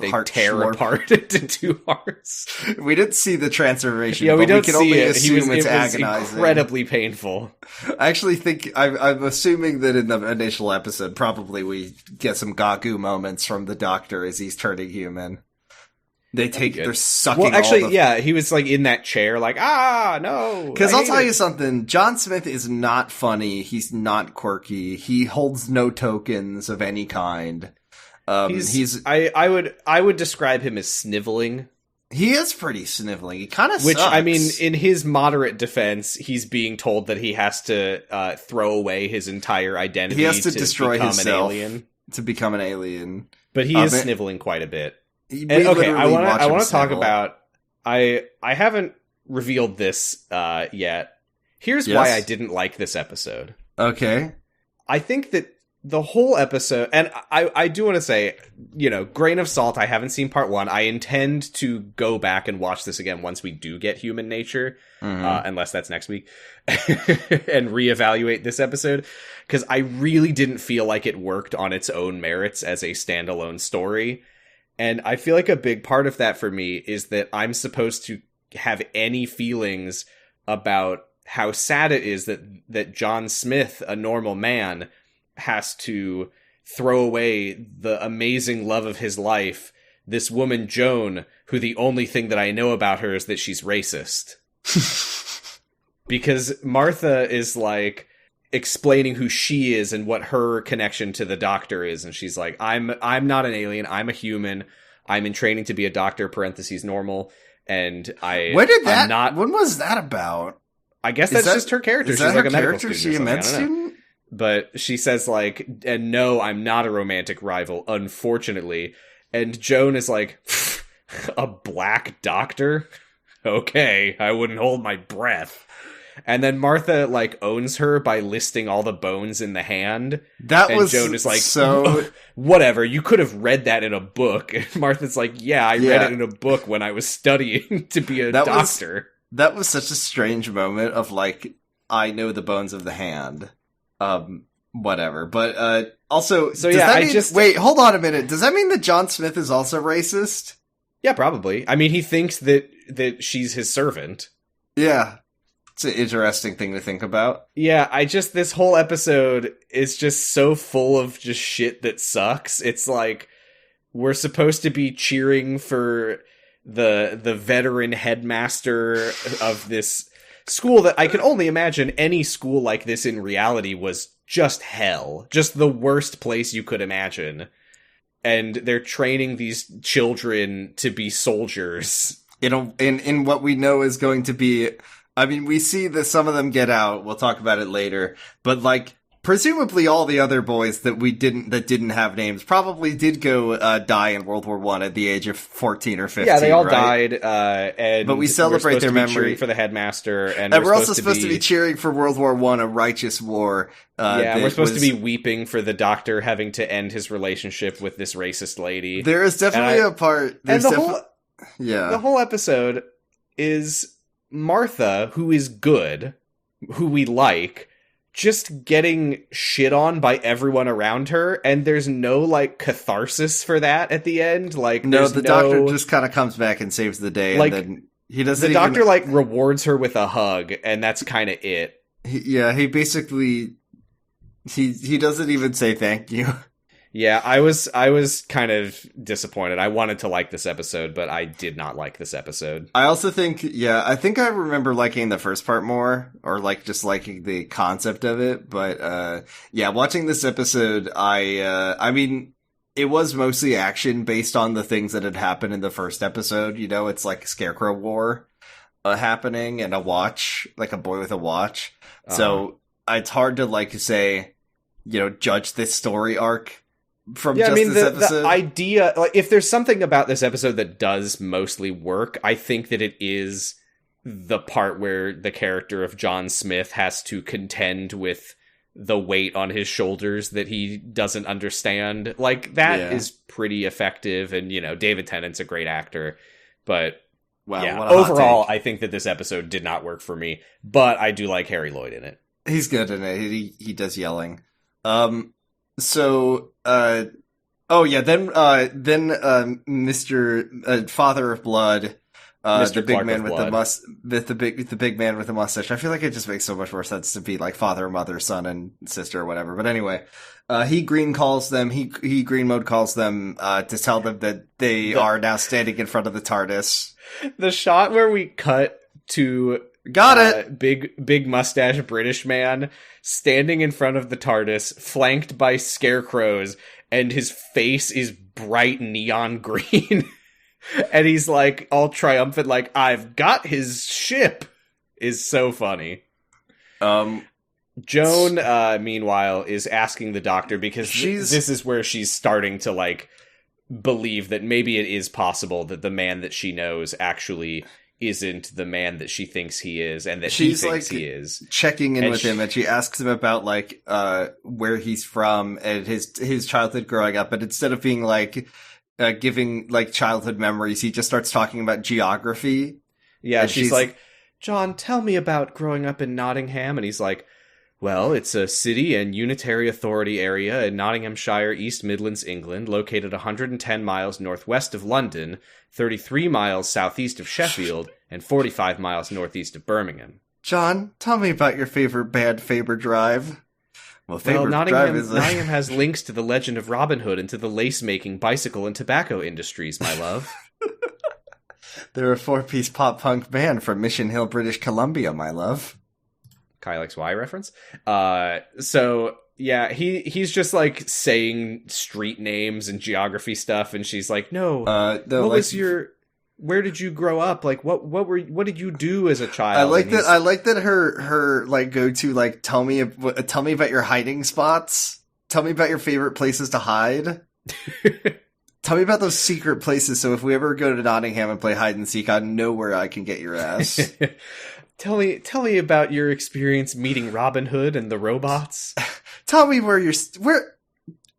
heart tear slurp apart into 2 hearts? We didn't see the transformation. Yeah, we don't can see only it. Assume it's it was agonizing. Incredibly painful. I actually think I'm assuming that in the initial episode, probably we get some Gagu moments from the Doctor as he's turning human. They're sucking. Well, actually, yeah, he was like in that chair, like, no. Because I'll tell you something, John Smith is not funny. He's not quirky. He holds no tokens of any kind. I would describe him as sniveling. He is pretty sniveling. He kind of sucks. Which, I mean, sucks. in his moderate defense, he's being told that he has to throw away his entire identity. He has to destroy himself an alien. To become an alien. But he is sniveling quite a bit. And, okay, I want to talk about. I haven't revealed this yet. Here's why I didn't like this episode. Okay, I think that the whole episode, and I do want to say, grain of salt. I haven't seen part 1. I intend to go back and watch this again once we do get Human Nature, unless that's next week, and reevaluate this episode, because I really didn't feel like it worked on its own merits as a standalone story. And I feel like a big part of that for me is that I'm supposed to have any feelings about how sad it is that John Smith, a normal man, has to throw away the amazing love of his life, this woman Joan, who the only thing that I know about her is that she's racist. Because Martha is like explaining who she is and what her connection to the Doctor is, and she's like, I'm not an alien, I'm a human, I'm in training to be a doctor, parentheses normal, and when was that about? I guess that's just her character. She's like a medical student. She a med student? But she says, like, and no, I'm not a romantic rival, unfortunately. And Joan is like, a black doctor? Okay, I wouldn't hold my breath. And then Martha, like, owns her by listing all the bones in the hand. And Joan is like, whatever, you could have read that in a book. And Martha's like, I read it in a book when I was studying to be a doctor. That was such a strange moment of, like, I know the bones of the hand. Whatever. But, also, wait, hold on a minute. Does that mean that John Smith is also racist? Yeah, probably. I mean, he thinks that she's his servant. Yeah. It's an interesting thing to think about. Yeah, this whole episode is just so full of just shit that sucks. It's like, we're supposed to be cheering for the veteran headmaster of this school that I can only imagine any school like this in reality was just hell. Just the worst place you could imagine. And they're training these children to be soldiers. In what we know is going to be... I mean, we see that some of them get out. We'll talk about it later. But, like, presumably all the other boys that didn't have names probably did go die in World War I at the age of 14 or 15. Yeah, they all died. But we celebrate their memory for the headmaster, and we're also supposed to be cheering for World War I, a righteous war. We're supposed to be weeping for the Doctor having to end his relationship with this racist lady. There is definitely a part. The whole episode is Martha, who is good, who we like, just getting shit on by everyone around her, and there's no, like, catharsis for that at the end. Like, the Doctor just kind of comes back and saves the day, like, and then he doesn't. The Doctor, like, rewards her with a hug, and that's kind of it. He basically he doesn't even say thank you. Yeah, I was kind of disappointed. I wanted to like this episode, but I did not like this episode. I also think, I think I remember liking the first part more, or like just liking the concept of it. But watching this episode, I mean, it was mostly action based on the things that had happened in the first episode. You know, it's like Scarecrow War happening and a watch, like a boy with a watch. So it's hard to like say, you know, judge this story arc from this episode. The idea, like, if there's something about this episode that does mostly work, I think that it is the part where the character of John Smith has to contend with the weight on his shoulders that he doesn't understand. Like, that is pretty effective, and, you know, David Tennant's a great actor, but overall, I think that this episode did not work for me, but I do like Harry Lloyd in it. He's good in it. He does yelling. Then Mr. Father of Blood, the big man with the big man with the mustache. I feel like it just makes so much more sense to be like father, mother, son, and sister or whatever. But anyway, he green calls them. He green mode calls them to tell them that they are now standing in front of the TARDIS. The shot where we cut to big mustache British man standing in front of the TARDIS, flanked by scarecrows, and his face is bright neon green. And he's like all triumphant, like, I've got his ship, is so funny. Joan, meanwhile, is asking the doctor, because this is where she's starting to like believe that maybe it is possible that the man that she knows actually isn't the man that she thinks he is, and that she thinks he is. Checking in with him, and she asks him about like where he's from and his childhood growing up, but instead of being like giving like childhood memories, he just starts talking about geography. Yeah, and she's like, John, tell me about growing up in Nottingham, and he's like, well, it's a city and unitary authority area in Nottinghamshire, East Midlands, England, located 110 miles northwest of London, 33 miles southeast of Sheffield, and 45 miles northeast of Birmingham. John, tell me about your favorite band, Faber Drive. Nottingham has links to the legend of Robin Hood and to the lace-making, bicycle, and tobacco industries, my love. They're a 4-piece pop-punk band from Mission Hill, British Columbia, my love. Kyle XY reference. So yeah, he's just like saying street names and geography stuff, and she's like, where did you grow up? Like, what did you do as a child? I like that her like go to like tell me about your hiding spots. Tell me about your favorite places to hide. Tell me about those secret places, so if we ever go to Nottingham and play hide and seek, I know where I can get your ass. Tell me about your experience meeting Robin Hood and the robots. Tell me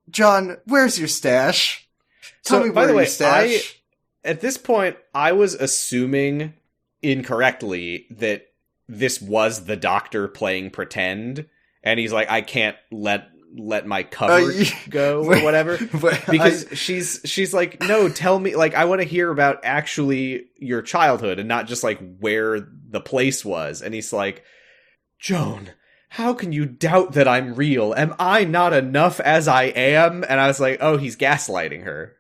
John, where's your stash? Tell me where your stash. At this point, I was assuming incorrectly that this was the doctor playing pretend, and he's like, I can't let my cover go or whatever, because she's like, no, tell me, like, I want to hear about actually your childhood and not just like where the place was. And he's like, Joan, how can you doubt that I'm real? Am I not enough as I am? And I was like, oh, he's gaslighting her.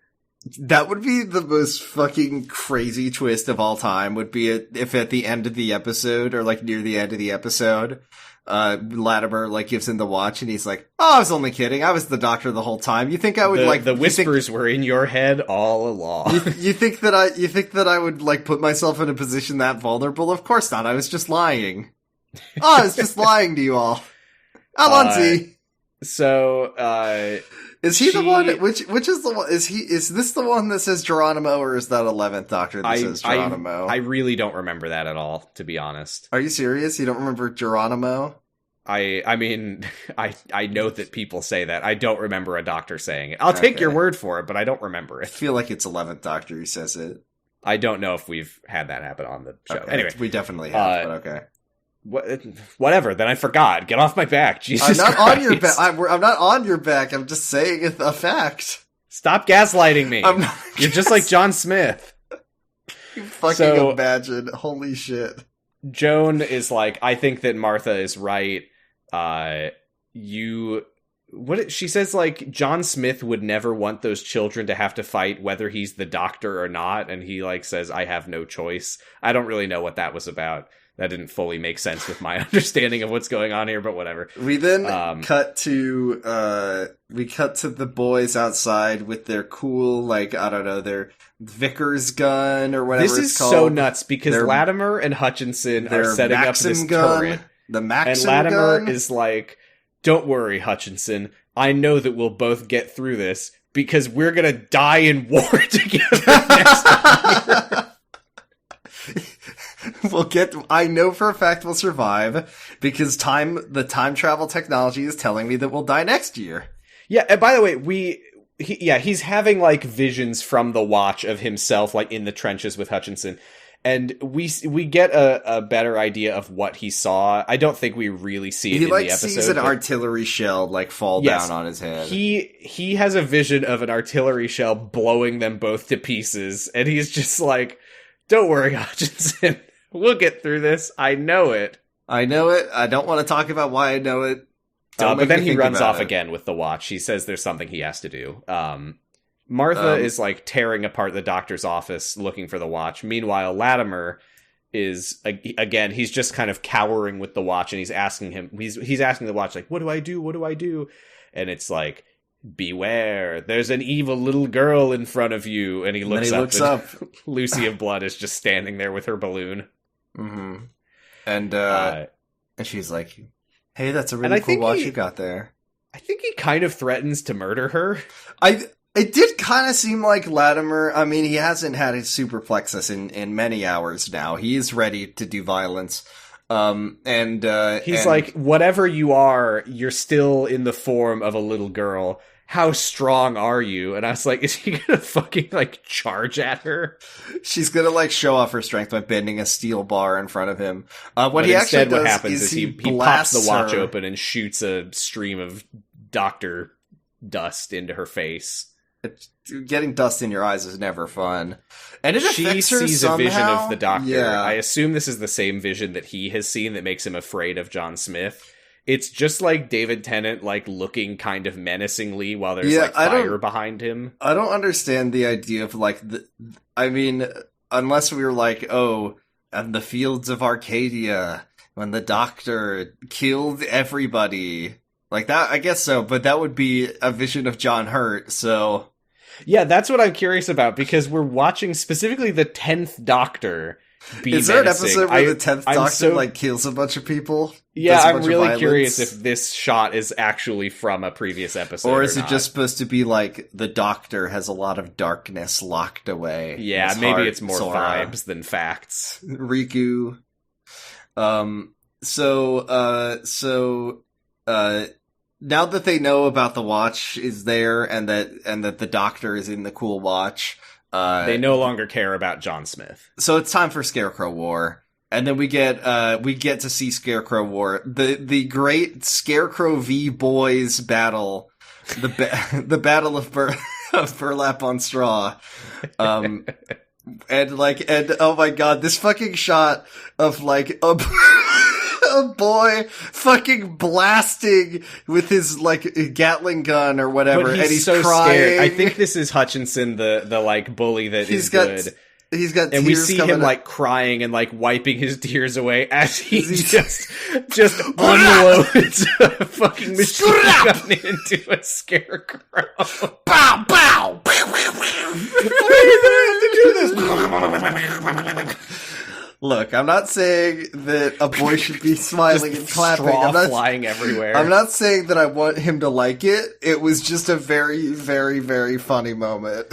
That would be the most fucking crazy twist of all time, would be if at the end of the episode, or like near the end of the episode, Latimer like gives him the watch and he's like, oh, I was only kidding. I was the doctor the whole time. You think I would the whispers were in your head all along. You think that I would like put myself in a position that vulnerable? Of course not. I was just lying. Oh, I was just lying to you all. Alonzi. Is he the one? Which is the one? Is this the one that says Geronimo, or is that 11th Doctor that says Geronimo? I really don't remember that at all, to be honest. Are you serious? You don't remember Geronimo? I mean, I know that people say that. I don't remember a doctor saying it. I'll take your word for it, but I don't remember it. I feel like it's 11th Doctor who says it. I don't know if we've had that happen on the show. Okay. Anyway, we definitely have, but okay. Whatever, then I forgot. Get off my back, Jesus I'm not Christ. on your back. I'm not on your back. I'm just saying it's a fact. Stop gaslighting me. You're just like John Smith. You fucking imagine. Holy shit. Joan is like, I think that Martha is right. You she says, like, John Smith would never want those children to have to fight whether he's the doctor or not, and he, like, says, I have no choice. I don't really know what that was about. That didn't fully make sense with my understanding of what's going on here, but whatever. We then cut to the boys outside with their cool, like, I don't know, their Vickers gun or whatever it's called. This is so nuts, because Latimer and Hutchinson are setting up this turret. The Maxim gun. And Latimer gun is like, don't worry, Hutchinson. I know that we'll both get through this because we're going to die in war together next year. I know for a fact we'll survive because the time travel technology is telling me that we'll die next year. Yeah, and by the way, he's having, like, visions from the Watch of himself, like, in the trenches with Hutchinson. And we get a better idea of what he saw. I don't think we really see it in the episode. He sees an artillery shell, like, fall down on his head. He has a vision of an artillery shell blowing them both to pieces. And he's just like, don't worry, Hutchinson. We'll get through this. I know it. I know it. I don't want to talk about why I know it. But then he runs off again with the Watch. He says there's something he has to do. Martha is, like, tearing apart the doctor's office looking for the Watch. Meanwhile, Latimer is, again, he's just kind of cowering with the Watch, and he's asking the Watch, like, what do I do? What do I do? And it's like, beware, there's an evil little girl in front of you. And he looks up. Lucy of Blood is just standing there with her balloon. Mm-hmm. And she's like, hey, that's a really cool watch you got there. I think he kind of threatens to murder her. It did kind of seem like Latimer. I mean, he hasn't had his super plexus in many hours now. He is ready to do violence. He's like, whatever you are, you're still in the form of a little girl. How strong are you? And I was like, is he gonna fucking, like, charge at her? She's gonna, like, show off her strength by bending a steel bar in front of him. What happens is he pops the watch open and shoots a stream of doctor dust into her face. Getting dust in your eyes is never fun. And it she affects her sees somehow. A vision of the doctor. Yeah. I assume this is the same vision that he has seen that makes him afraid of John Smith. It's just like David Tennant, like, looking kind of menacingly while there's like fire behind him. I don't understand the idea of, like, unless we were like, oh, and the fields of Arcadia when the doctor killed everybody. Like that, I guess so, but that would be a vision of John Hurt, so... Yeah, that's what I'm curious about, because we're watching specifically the 10th Doctor be Is there menacing. an episode where the 10th Doctor, like, kills a bunch of people? Yeah, I'm really curious if this shot is actually from a previous episode or is it just supposed to be, like, the Doctor has a lot of darkness locked away? Yeah, maybe it's more vibes than facts. Riku. Now that they know about the watch is there and that the doctor is in the cool watch, they no longer care about John Smith. So it's time for Scarecrow War. And then we get to see Scarecrow War. The great Scarecrow v Boys battle. The Battle of Burlap-on-Straw. And oh my god, this fucking shot of, like, a boy fucking blasting with his, like, Gatling gun or whatever, but and he's so crying. Scared. I think this is Hutchinson, the like bully that is good. He's got, and we see him like crying and like wiping his tears away as he just unloads a fucking machine gun into a scarecrow. Bow, bow. Look, I'm not saying that a boy should be smiling and clapping. I'm not flying everywhere. I'm not saying that I want him to like it. It was just a very, very, very funny moment.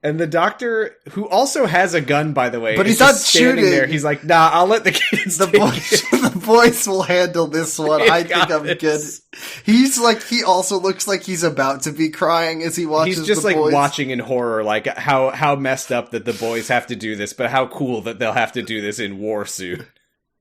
And the doctor, who also has a gun, by the way, but he's not standing shooting. There. He's like, nah, I'll let the kids take it. The boys will handle this one. I think I'm good. He also looks like he's about to be crying as he watches the boys. He's just like watching in horror, like how messed up that the boys have to do this, but how cool that they'll have to do this in war suit.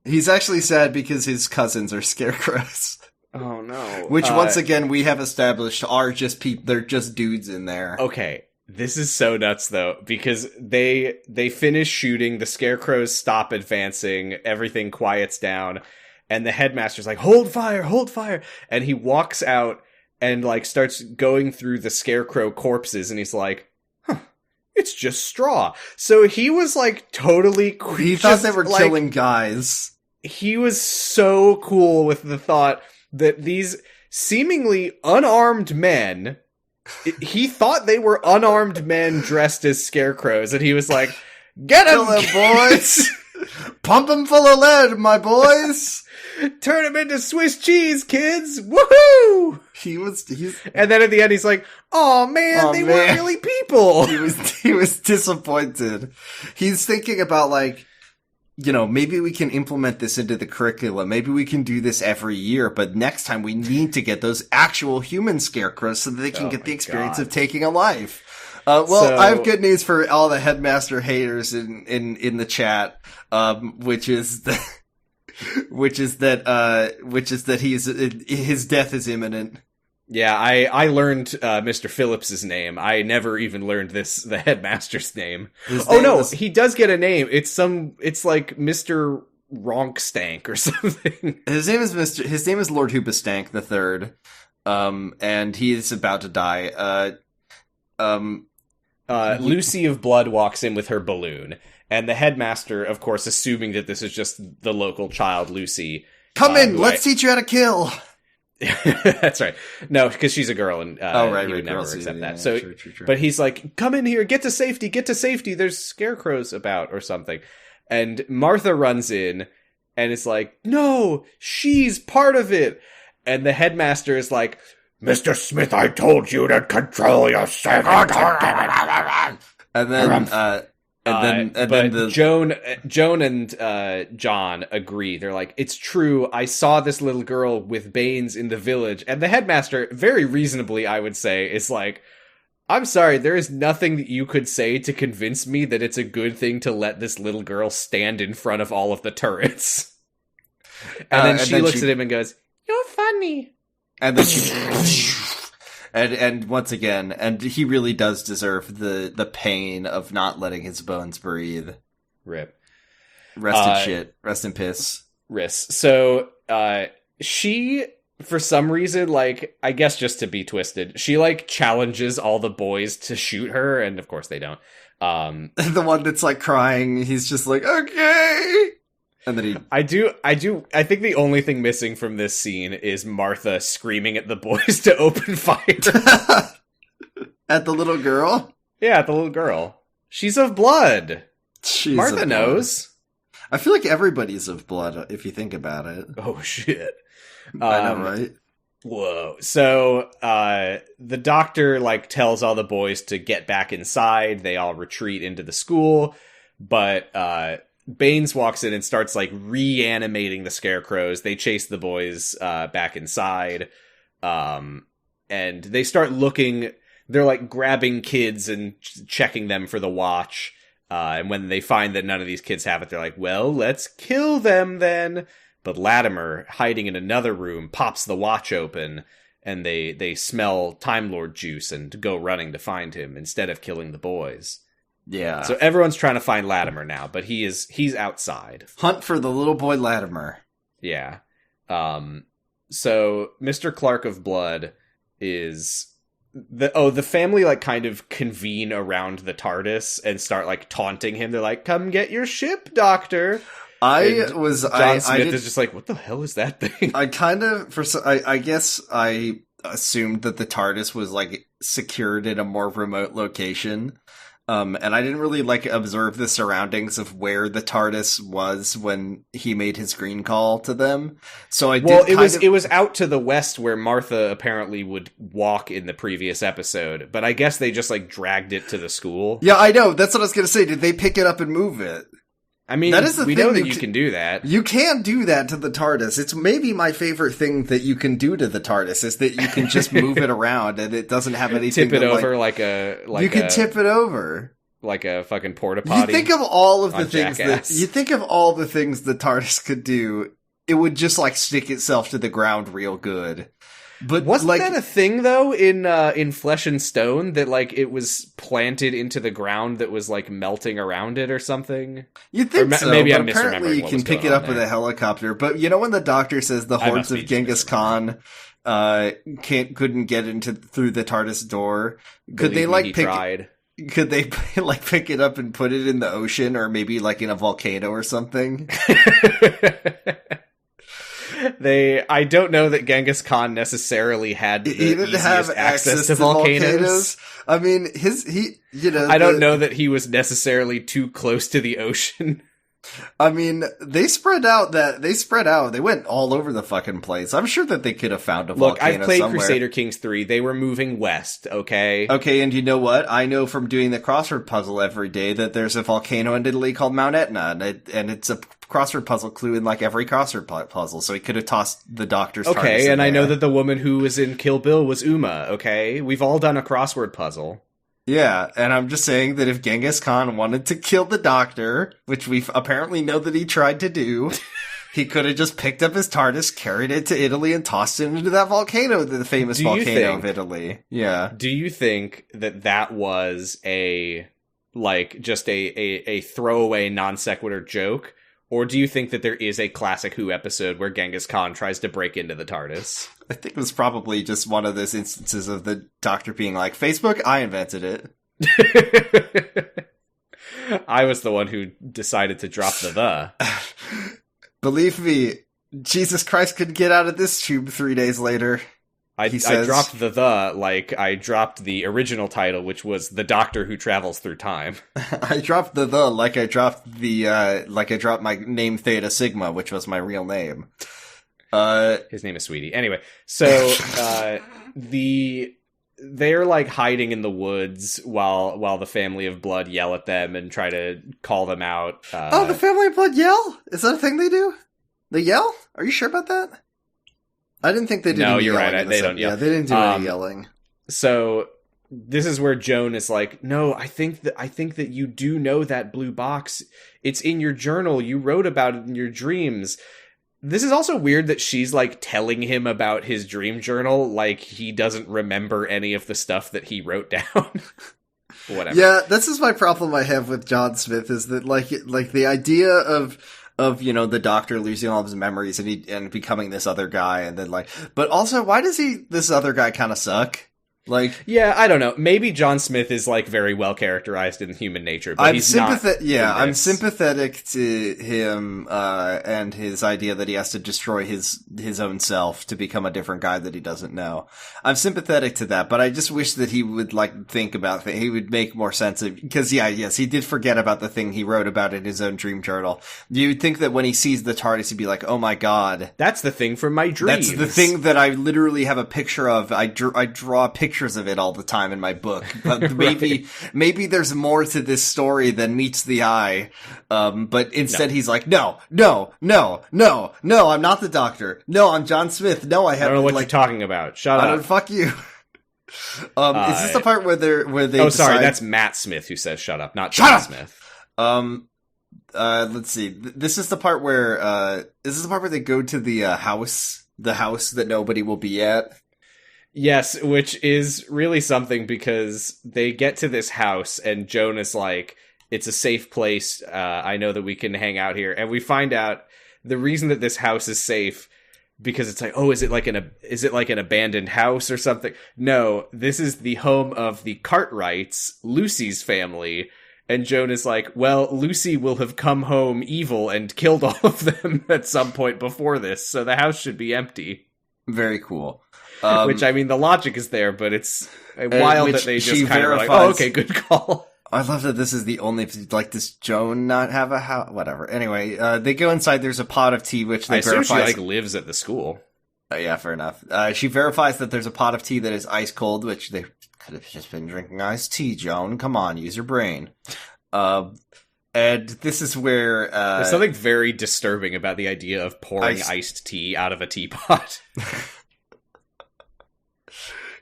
He's actually sad because his cousins are scarecrows. Oh no. Which once again we have established are just they're just dudes in there. Okay. This is so nuts, though, because they finish shooting, the scarecrows stop advancing, everything quiets down, and the headmaster's like, hold fire, and he walks out, and like starts going through the scarecrow corpses, and he's like, huh, it's just straw. So he was like totally he thought they were killing guys. He was so cool with the thought that these seemingly unarmed men, he thought they were unarmed men dressed as scarecrows, and he was like, get them, boys! Pump them full of lead, my boys! Turn them into Swiss cheese, kids! Woohoo! And then at the end, he's like, "Oh man, they weren't really people." He was disappointed. He's thinking about like, you know, maybe we can implement this into the curriculum. Maybe we can do this every year, but next time we need to get those actual human scarecrows so that they can get the experience of taking a life. I have good news for all the headmaster haters in the chat, which is that his death is imminent. Yeah, I learned Mr. Phillips's name. I never even learned the headmaster's name. He does get a name. It's like Mr. Ronkstank or something. His name is Lord Hoobastank III. And he is about to die. Lucy of Blood walks in with her balloon, and the headmaster, of course, assuming that this is just the local child, Lucy. Come in, let's teach you how to kill. That's right. No, because she's a girl, and he would never accept that. So, true. But he's like, "Come in here, get to safety. There's scarecrows about or something." And Martha runs in, and it's like, "No, she's part of it." And the headmaster is like, "Mr. Smith, I told you to control yourself." And then Joan and John agree. They're like, "It's true. I saw this little girl with Banes in the village." And the headmaster, very reasonably, I would say, is like, "I'm sorry, there is nothing that you could say to convince me that it's a good thing to let this little girl stand in front of all of the turrets." And then she looks at him and goes, "You're funny." And then she... And once again, and he really does deserve the pain of not letting his bones breathe. Rip. Rest in shit. Rest in piss. So, she, for some reason, like, I guess just to be twisted, she, like, challenges all the boys to shoot her, and of course they don't. The one that's, like, crying, he's just like, okay! And then I think the only thing missing from this scene is Martha screaming at the boys to open fire. At the little girl? Yeah, at the little girl. She's of blood. Martha knows. I feel like everybody's of blood, if you think about it. Oh, shit. I know, right? Whoa. So, the doctor, like, tells all the boys to get back inside. They all retreat into the school. But, Baines walks in and starts, like, reanimating the scarecrows. They chase the boys back inside. And they start looking... They're, like, grabbing kids and checking them for the watch. And when they find that none of these kids have it, they're like, well, let's kill them then. But Latimer, hiding in another room, pops the watch open. And they smell Time Lord juice and go running to find him instead of killing the boys. Yeah. So everyone's trying to find Latimer now, but he's outside. Hunt for the little boy Latimer. Yeah. So Mr. Clark of Blood is the family like kind of convene around the TARDIS and start like taunting him. They're like, "Come get your ship, Doctor." John Smith is just like, "What the hell is that thing?" I guess I assumed that the TARDIS was like secured in a more remote location. And I didn't really, like, observe the surroundings of where the TARDIS was when he made his green call to them. So it was out to the west where Martha apparently would walk in the previous episode. But I guess they just, like, dragged it to the school. Yeah, I know. That's what I was gonna say. Did they pick it up and move it? I mean, that is we know that you can do that. You can do that to the TARDIS. It's maybe my favorite thing that you can do to the TARDIS is that you can just move it around and it doesn't have anything. Tip it over you can tip it over like a fucking porta potty. You think of all of the things the TARDIS could do. It would just like stick itself to the ground real good. But wasn't that a thing though in Flesh and Stone that like it was planted into the ground that was like melting around it or something? You'd think so. Maybe but I'm apparently you can pick it up with a helicopter. But you know when the Doctor says the hordes of Genghis Khan couldn't get through the TARDIS door. Could Believe they me, like he pick? tried. Could they like pick it up and put it in the ocean, or maybe like in a volcano or something? I don't know that Genghis Khan necessarily had the He didn't easiest have access to volcanoes. I mean, I don't know that he was necessarily too close to the ocean. I mean, they spread out. They went all over the fucking place. I'm sure that they could have found a volcano Look, I've played somewhere. Crusader Kings 3. They were moving west, okay? Okay, and you know what? I know from doing the crossword puzzle every day that there's a volcano in Italy called Mount Etna, and it's a crossword puzzle clue in like every crossword puzzle, so he could have tossed the doctor's TARDIS Okay, in and I know there. that the woman who was in Kill Bill was Uma, okay? We've all done a crossword puzzle. Yeah, and I'm just saying that if Genghis Khan wanted to kill the doctor, which we apparently know that he tried to do, he could have just picked up his TARDIS, carried it to Italy, and tossed it into that volcano, the famous volcano of Italy. Yeah. Do you think that was just a throwaway non sequitur joke? Or do you think that there is a classic Who episode where Genghis Khan tries to break into the TARDIS? I think it was probably just one of those instances of the doctor being like, Facebook, I invented it. I was the one who decided to drop the. Believe me, Jesus Christ could get out of this tube 3 days later. I dropped the like I dropped the original title, which was The Doctor Who Travels Through Time. I dropped the like I dropped my name Theta Sigma, which was my real name. His name is Sweetie. Anyway, so they're like hiding in the woods while the Family of Blood yell at them and try to call them out. The Family of Blood yell? Is that a thing they do? They yell? Are you sure about that? I didn't think they did. No, any you're yelling right. They don't yell. Yeah, they didn't do any yelling. So this is where Joan is like, "No, I think that you do know that blue box. It's in your journal. You wrote about it in your dreams." This is also weird that she's like telling him about his dream journal like he doesn't remember any of the stuff that he wrote down. Whatever. Yeah, this is my problem I have with John Smith is that like the idea of the doctor losing all of his memories and becoming this other guy, and then but also why does this other guy kind of suck? Yeah, I don't know. Maybe John Smith is like very well characterized in Human Nature, but he's not. Yeah, I'm sympathetic to him and his idea that he has to destroy his own self to become a different guy that he doesn't know. I'm sympathetic to that, but I just wish that he would think about it. He would make more sense of, because he did forget about the thing he wrote about in his own dream journal. You'd think that when he sees the TARDIS, he'd be like, "Oh my god, that's the thing from my dreams. That's the thing that I literally have a picture of. I draw pictures of it all the time in my book, but maybe there's more to this story than meets the eye." But instead he's like, no, I'm not the doctor. No, I'm John Smith. No, I don't know what you're talking about. Shut up. Fuck you. Is this the part where they Oh, sorry, that's Matt Smith who says shut up, not John Smith. Let's see. This is the part where they go to the house that nobody will be at. Yes, which is really something because they get to this house and Joan is like, "It's a safe place. I know that we can hang out here." And we find out the reason that this house is safe because it's like, "Oh, is it like an abandoned house or something?" No, this is the home of the Cartwrights, Lucy's family. And Joan is like, "Well, Lucy will have come home evil and killed all of them at some point before this, so the house should be empty." Very cool. Which, I mean, the logic is there, but it's wild that they just kind of like, "Oh, okay, good call." I love that this is the only, does Joan not have a house? Whatever. Anyway, they go inside, there's a pot of tea, which they verify. I assume she, lives at the school. Yeah, fair enough. She verifies that there's a pot of tea that is ice cold, which they could have just been drinking iced tea, Joan. Come on, use your brain. And this is where there's something very disturbing about the idea of pouring iced tea out of a teapot.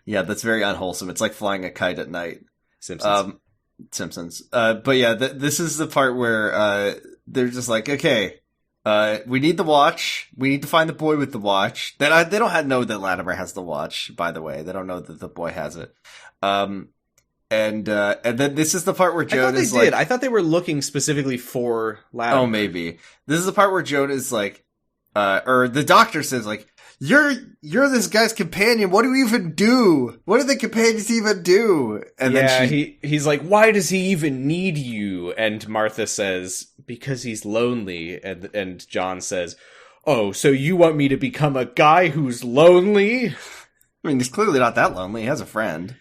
Yeah, that's very unwholesome. It's like flying a kite at night. Simpsons. But yeah, this is the part where they're just like, okay, we need the watch. We need to find the boy with the watch. They don't know that Latimer has the watch, by the way. They don't know that the boy has it. And then this is the part where Joan is like... I thought they were looking specifically for Latimer. Oh, maybe. This is the part where Joan is like... or the doctor says, like, you're this guy's companion. What do we even do? What do the companions even do? And then he's like, why does he even need you? And Martha says, because he's lonely. And John says, oh, so you want me to become a guy who's lonely? I mean, he's clearly not that lonely. He has a friend.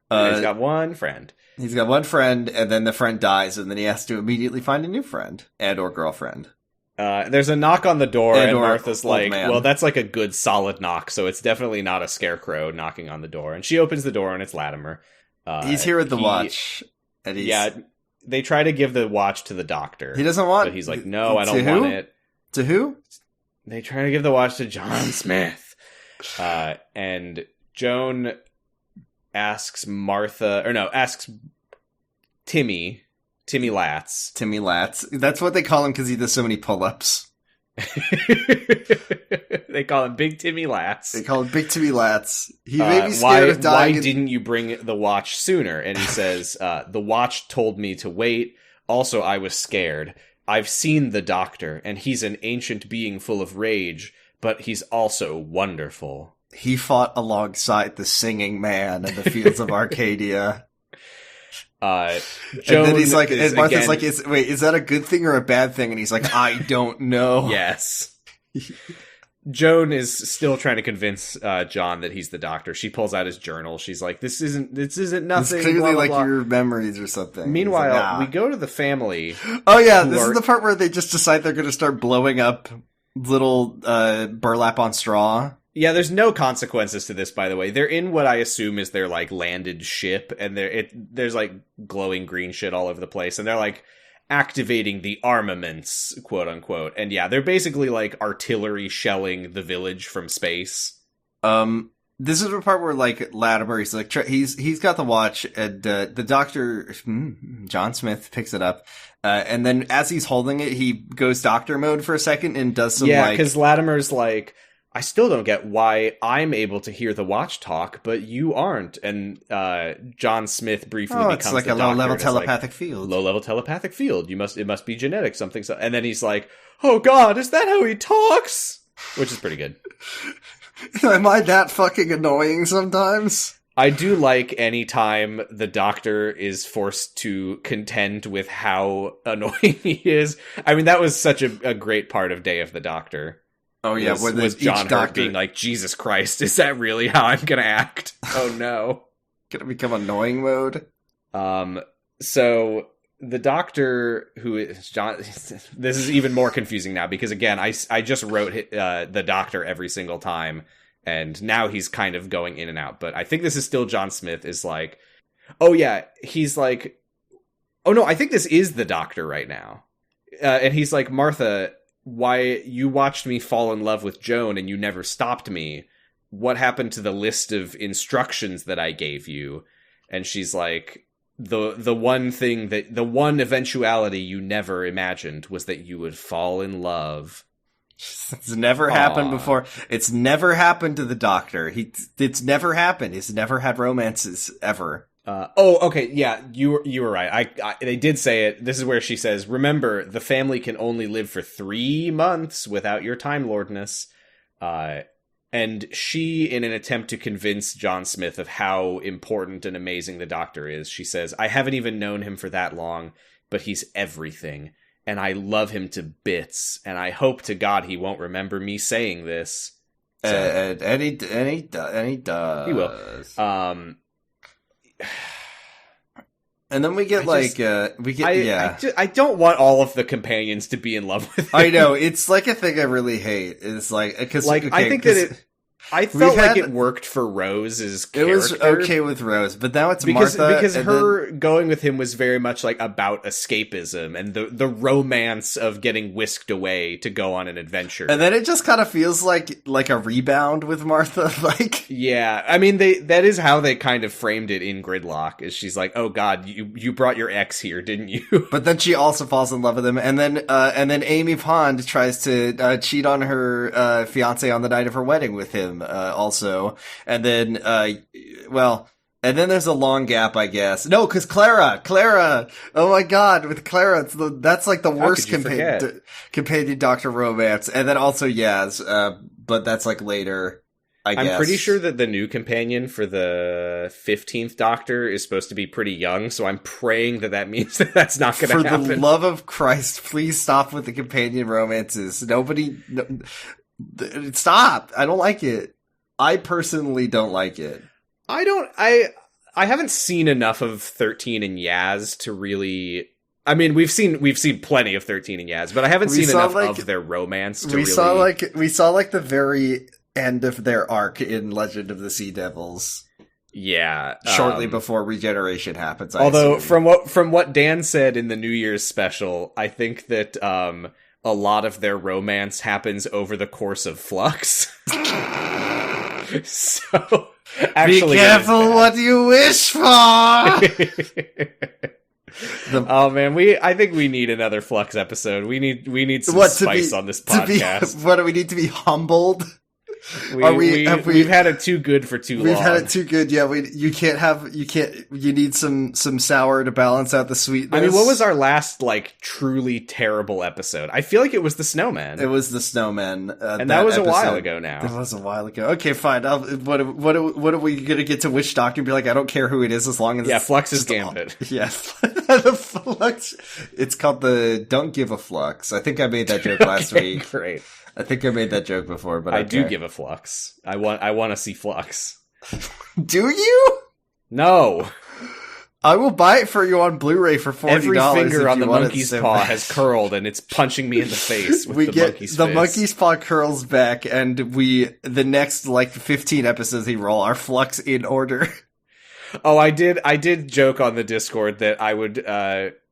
He's got one friend. He's got one friend, and then the friend dies, and then he has to immediately find a new friend and or girlfriend. There's a knock on the door, and Martha's like, man. well, that's like a good solid knock, so it's definitely not a scarecrow knocking on the door. And she opens the door, and it's Latimer. He's here with the watch. And they try to give the watch to the doctor. He doesn't want... But he's like, no, I don't want it. To who? They try to give the watch to John Smith. And Joan asks Timmy Latz. Timmy Latz. That's what they call him because he does so many pull-ups. They call him Big Timmy Latz. They call him Big Timmy Latz. He may be scared of dying. Why didn't you bring the watch sooner? And he says, the watch told me to wait. Also, I was scared. I've seen the doctor, and he's an ancient being full of rage, but he's also wonderful. He fought alongside the singing man in the fields of Arcadia. And then he's like, and Martha's like, is that a good thing or a bad thing? And he's like, I don't know. Yes. Joan is still trying to convince John that he's the doctor. She pulls out his journal. She's like, this isn't nothing. It's clearly blah, blah, like blah. your memories or something. Meanwhile, like, nah. we go to the family. Oh yeah, this is the part where they just decide they're going to start blowing up little Burlap-on-Straw. Yeah, there's no consequences to this, by the way. They're in what I assume is their, like, landed ship, and there's, like, glowing green shit all over the place, and they're, like, activating the armaments, quote-unquote. And yeah, they're basically, like, artillery shelling the village from space. This is the part where, like, Latimer, he's like, he's got the watch, and the doctor, John Smith, picks it up. And then as he's holding it, he goes doctor mode for a second and does some, yeah, because Latimer's like, I still don't get why I'm able to hear the watch talk, but you aren't. And John Smith briefly becomes it's like the a doctor, low-level telepathic field. Low-level telepathic field. It must be genetic, something. So. And then he's like, oh God, is that how he talks? Which is pretty good. Am I that fucking annoying sometimes? I do like any time the doctor is forced to contend with how annoying he is. I mean, that was such a great part of Day of the Doctor. Oh yeah, was John Hurt being like, Jesus Christ, is that really how I'm gonna act? Oh no. Gonna become annoying mode? So the doctor who is John, this is even more confusing now because again, I just wrote the doctor every single time and now he's kind of going in and out, but I think this is still John Smith is like, oh yeah, he's like, oh no, I think this is the doctor right now. And he's like, Martha, why you watched me fall in love with Joan and you never stopped me. What happened to the list of instructions that I gave you? And she's like, the one eventuality you never imagined was that you would fall in love. It's never happened before. It's never happened to the doctor. It's never happened. He's never had romances ever. Okay, yeah, you were right. They did say it. This is where she says, remember, the family can only live for 3 months without your Time Lordness. And she, in an attempt to convince John Smith of how important and amazing the doctor is, she says, I haven't even known him for that long, but he's everything. And I love him to bits. And I hope to God he won't remember me saying this. So, and he does. He will. And then we get I don't want all of the companions to be in love with him. I know, it's like a thing I really hate. It's like, because I think that I felt like it worked for Rose's character. It was okay with Rose, but now it's because Martha. Because her going with him was very much like about escapism and the romance of getting whisked away to go on an adventure. And then it just kind of feels like a rebound with Martha. Like, yeah, I mean, that is how they kind of framed it in Gridlock. Is she's like, oh God, you brought your ex here, didn't you? But then she also falls in love with him, and then Amy Pond tries to cheat on her fiance on the night of her wedding with him. Also, and then and then there's a long gap, I guess. No, because Clara. Oh my God, with Clara, that's like the worst companion Doctor romance. And then also Yaz, but that's like later, I guess. I'm pretty sure that the new companion for the 15th Doctor is supposed to be pretty young, so I'm praying that means that that's not going to happen. For the love of Christ, please stop with the companion romances. Stop! I don't like it. I personally don't like it. I haven't seen enough of 13 and Yaz to really... I mean, we've seen plenty of 13 and Yaz, but I haven't seen enough of their romance to we saw the very end of their arc in Legend of the Sea Devils. Yeah. Shortly before regeneration happens. Although, from what Dan said in the New Year's special, I think that a lot of their romance happens over the course of Flux. So, actually, be careful what you wish for! Oh man, I think we need another Flux episode. We need some spice on this podcast. What do we need to be humbled? We've had it too good for too long. We've had it too good. Yeah, you need some sour to balance out the sweetness. I mean, what was our last like truly terrible episode? I feel like it was the Snowman. It was the Snowman, and that was a while ago now. It was a while ago. Okay, fine. What are we gonna get to which Doctor and be like? I don't care who it is as long as Flux's Gambit. Yeah, the Flux. It's called the Don't Give a Flux. I think I made that joke last week. Great. I think I made that joke before, but I do give a Flux. I want to see Flux. Do you? No. I will buy it for you on Blu-ray for $40. Every finger on the monkey's paw has curled, and it's punching me in the face with the monkey's fist. The monkey's paw curls back, and the next like 15 episodes he roll are Flux in order. Oh, I did joke on the Discord that I would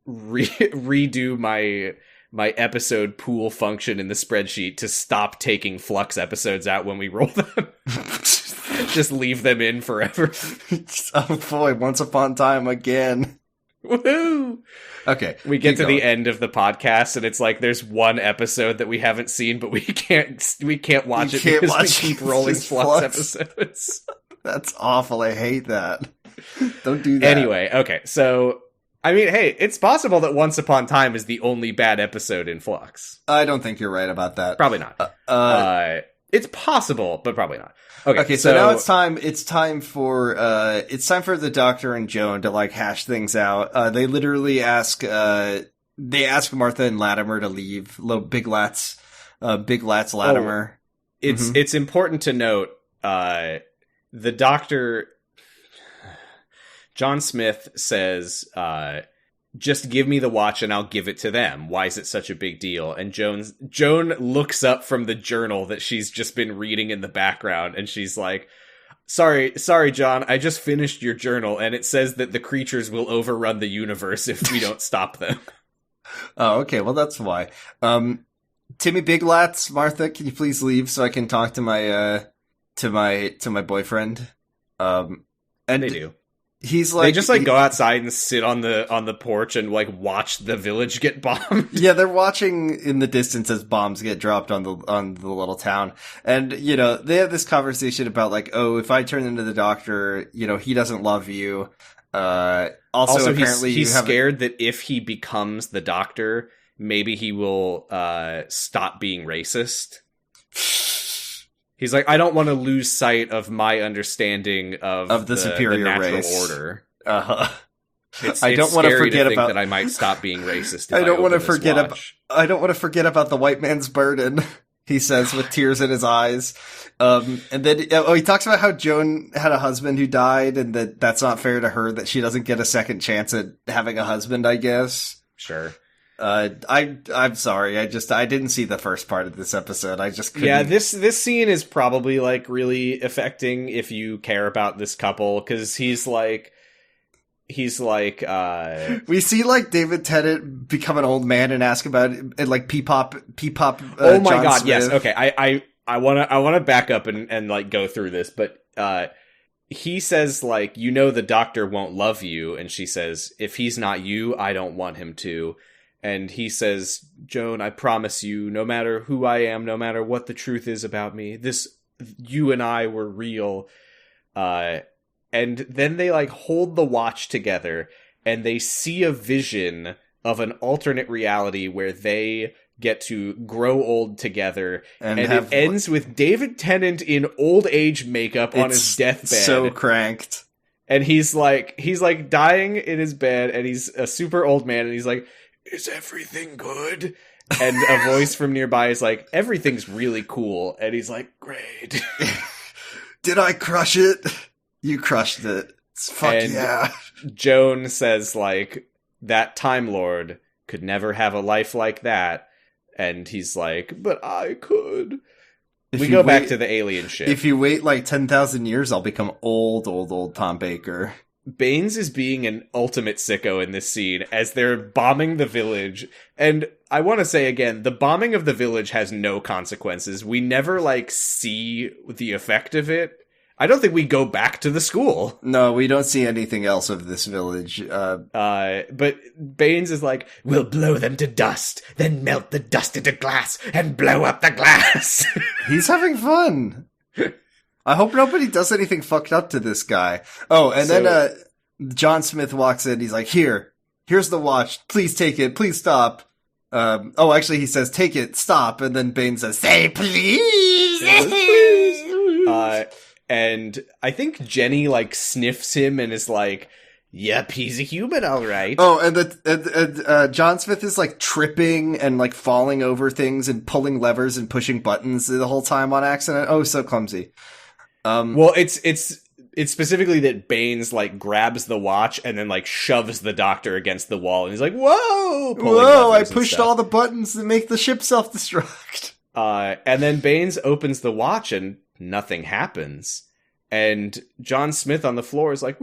redo my episode pool function in the spreadsheet to stop taking Flux episodes out when we roll them. Just leave them in forever. Oh boy, Once Upon a Time again. Woohoo! Okay. We get to the end of the podcast and it's like there's one episode that we haven't seen, but we can't watch it because we keep rolling Flux episodes. That's awful. I hate that. Don't do that. Anyway, okay, so I mean, hey, it's possible that Once Upon a Time is the only bad episode in Flux. I don't think you're right about that. Probably not. It's possible, but probably not. Okay, so now it's time. It's time for the Doctor and Joan to like hash things out. They literally ask Martha and Latimer to leave. Big Lats Latimer. It's important to note the Doctor. John Smith says, just give me the watch and I'll give it to them. Why is it such a big deal? And Joan looks up from the journal that she's just been reading in the background and she's like, sorry, John, I just finished your journal and it says that the creatures will overrun the universe if we don't stop them. Oh, okay. Well, that's why. Timmy Big Lats, Martha, can you please leave so I can talk to my boyfriend? And they do. He's like, they just go outside and sit on the porch and like watch the village get bombed. Yeah, they're watching in the distance as bombs get dropped on the little town. And, you know, they have this conversation about like, oh, if I turn into the Doctor, you know, he doesn't love you. Also apparently he's scared that if he becomes the Doctor, maybe he will stop being racist. He's like, I don't want to lose sight of my understanding of the superior natural race. Order. I don't want to forget about that I might stop being racist. I don't want to forget about the white man's burden. He says with tears in his eyes. And then he talks about how Joan had a husband who died, and that's not fair to her that she doesn't get a second chance at having a husband. I guess. Sure. I'm sorry. I didn't see the first part of this episode. I just couldn't. Yeah, this scene is probably like really affecting if you care about this couple because he's like we see like David Tennant become an old man and ask about it, and like P-pop. Oh my John God! Smith. Yes. Okay. I wanna back up and like go through this, but he says like, you know, the Doctor won't love you, and she says, if he's not you, I don't want him to. And he says, Joan, I promise you, no matter who I am, no matter what the truth is about me, you and I were real. And then they like hold the watch together and they see a vision of an alternate reality where they get to grow old together, and it ends with David Tennant in old age makeup on his deathbed. So cranked. And he's like dying in his bed, and he's a super old man, and he's like, "Is everything good?" And a voice from nearby is like, "Everything's really cool." And he's like, "Great." Did I crush it? You crushed it. Fuck and yeah. Joan says, like, that Time Lord could never have a life like that. And he's like, "But I could." We go back to the alien ship. If you wait like 10,000 years, I'll become old Tom Baker. Baines is being an ultimate sicko in this scene as they're bombing the village. And I want to say again, the bombing of the village has no consequences. We never, like, see the effect of it. I don't think we go back to the school. No, we don't see anything else of this village. But Baines is like, "We'll blow them to dust, then melt the dust into glass, and blow up the glass." He's having fun. I hope nobody does anything fucked up to this guy. Oh, and then John Smith walks in. He's like, here's the watch. Please take it. Please stop. Actually, he says, "Take it. Stop." And then Baines says, "Say please." And I think Jenny, like, sniffs him and is like, "Yep, he's a human, all right." Oh, and John Smith is, like, tripping and, like, falling over things and pulling levers and pushing buttons the whole time on accident. Oh, so clumsy. Well, it's specifically that Baines, like, grabs the watch and then, like, shoves the doctor against the wall, and he's like, "Whoa, I pushed all the buttons that make the ship self-destruct." And then Baines opens the watch and nothing happens. And John Smith on the floor is like,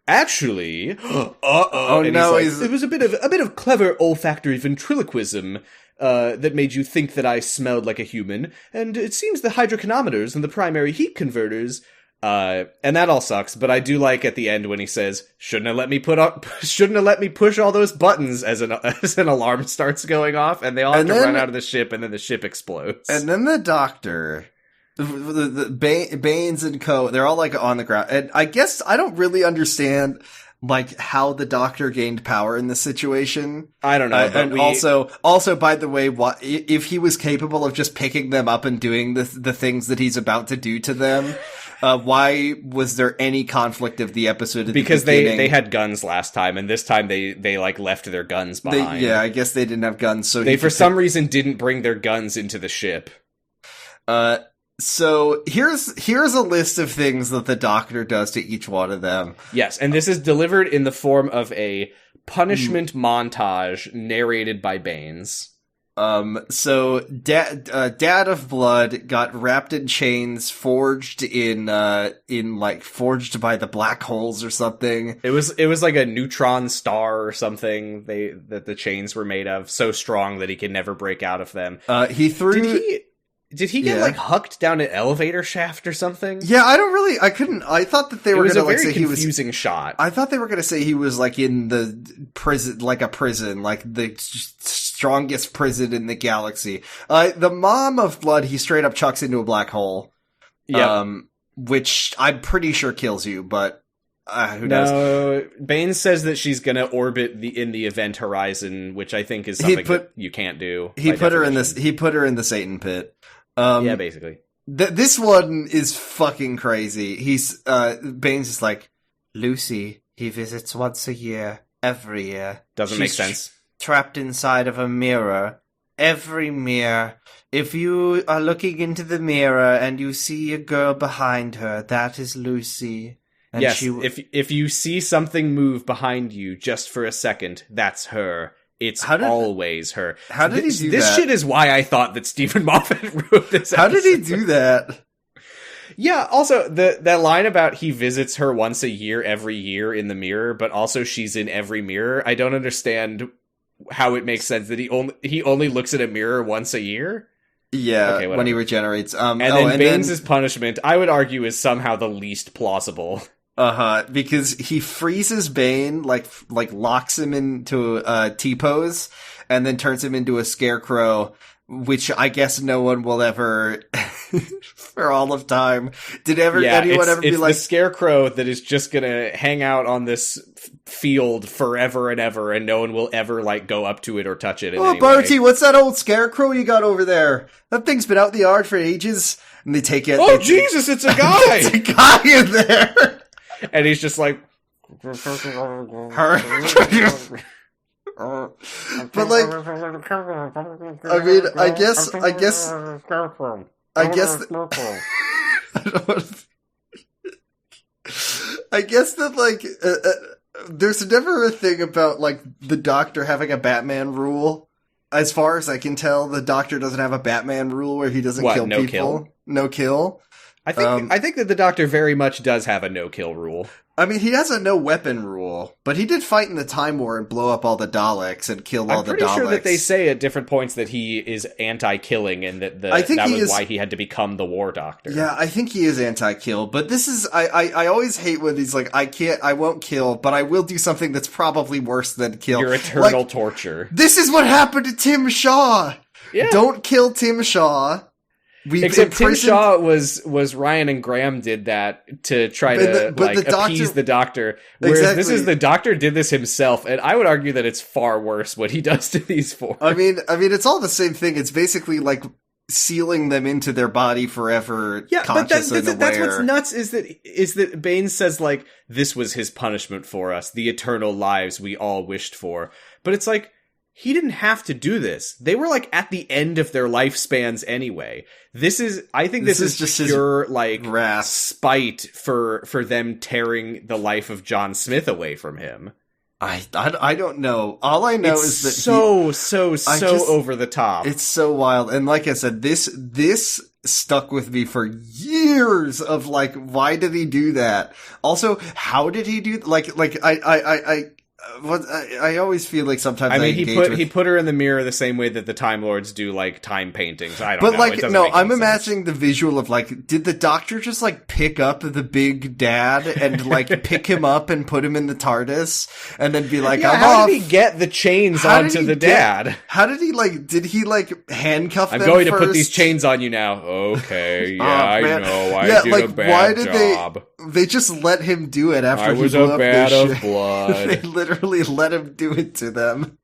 "Actually, oh and no, he's like, "It was a bit of clever olfactory ventriloquism that made you think that I smelled like a human, and it seems the hydroconometers and the primary heat converters." And that all sucks, but I do like at the end when he says, shouldn't have let me push all those buttons," as an alarm starts going off, and they all have to run out of the ship, and then the ship explodes. And then the doctor, the Baines and co, they're all, like, on the ground. And I guess I don't really understand, like, how the doctor gained power in this situation. I don't know. And also, by the way, if he was capable of just picking them up and doing the things that he's about to do to them, why was there any conflict of the episode at because the beginning? They had guns last time, and this time they like left their guns behind. I guess they didn't have guns, so they for some reason didn't bring their guns into the ship. So here's a list of things that the doctor does to each one of them. Yes, and this is delivered in the form of a punishment montage narrated by Baines. So Dad of Blood got wrapped in chains, forged forged by the black holes or something. It was like a neutron star or something that the chains were made of, so strong that he could never break out of them. Did he get, like, hucked down an elevator shaft or something? Yeah, I thought that they were going to, like, say he was... It was a very confusing shot. I thought they were going to say he was, like, in the prison, like the strongest prison in the galaxy. The mom of Blood, he straight up chucks into a black hole. Yeah. Which I'm pretty sure kills you, but who knows? No, Baines says that she's going to orbit in the event horizon, which I think is something that you can't do. He put her in the Satan pit. Yeah, basically. This one is fucking crazy. Baines is like, "Lucy, he visits once a year, every year. Doesn't make sense. Trapped inside of a mirror. Every mirror. If you are looking into the mirror and you see a girl behind her, that is Lucy." And yes, if you see something move behind you just for a second, that's her. It's always her. How did he do that? This shit is why I thought that Stephen Moffat wrote this episode. How did he do that? Yeah, also, that line about he visits her once a year, every year in the mirror, but also she's in every mirror, I don't understand how it makes sense that he only looks at a mirror once a year. Yeah, okay, when he regenerates. Then Baines' punishment, I would argue, is somehow the least plausible. Because he freezes Bane, like locks him into a T-pose, and then turns him into a scarecrow, which I guess no one will ever, for all of time. Did anyone ever be like... the scarecrow that is just gonna hang out on this field forever and ever, and no one will ever, like, go up to it or touch it in Oh, any Barty, way. what's that old scarecrow you got over there? That thing's been out in the yard for ages. And they take it. Oh, Jesus, it's a guy! It's a guy in there! And he's just like... But, like, I mean, I guess, I guess that, like, there's never a thing about, like, the Doctor having a Batman rule. As far as I can tell, the Doctor doesn't have a Batman rule where he doesn't kill people. Kill? No kill. I think that the Doctor very much does have a no-kill rule. I mean, he has a no-weapon rule, but he did fight in the Time War and blow up all the Daleks and kill all the Daleks. I'm pretty sure that they say at different points that he is anti-killing and that was why he had to become the War Doctor. Yeah, I think he is anti-kill, but this is... I always hate when he's like, I won't kill, but I will do something that's probably worse than kill. Your eternal torture. This is what happened to Tim Shaw! Yeah. Don't kill Tim Shaw. Except Tim Shaw was Ryan and Graham did that to try to appease the Doctor. Whereas this is the Doctor did this himself, and I would argue that it's far worse what he does to these four. I mean, it's all the same thing. It's basically like sealing them into their body forever. Yeah, but that's what's nuts is that Baines says, like, this was his punishment for us, the eternal lives we all wished for. But it's like, he didn't have to do this. They were, like, at the end of their lifespans anyway. I think this is just pure, like, spite for them tearing the life of John Smith away from him. I don't know. All I know is that so over the top. It's so wild. And like I said, this stuck with me for years of, like, why did he do that? Also, how did he do, I always feel like sometimes he put her in the mirror the same way that the Time Lords do, like, time paintings. I don't know. But, like, no, I'm imagining the visual of, like, did the Doctor just, like, pick up the big dad and, like, pick him up and put him in the TARDIS and then be like, I'm how off? did he get the chains onto the dad? How did he, like, handcuff them I'm going first? to put these chains on you now. Okay, yeah, I know. I did a bad job. They just let him do it after he blew up their ship. I was a bad of blood. They literally let him do it to them.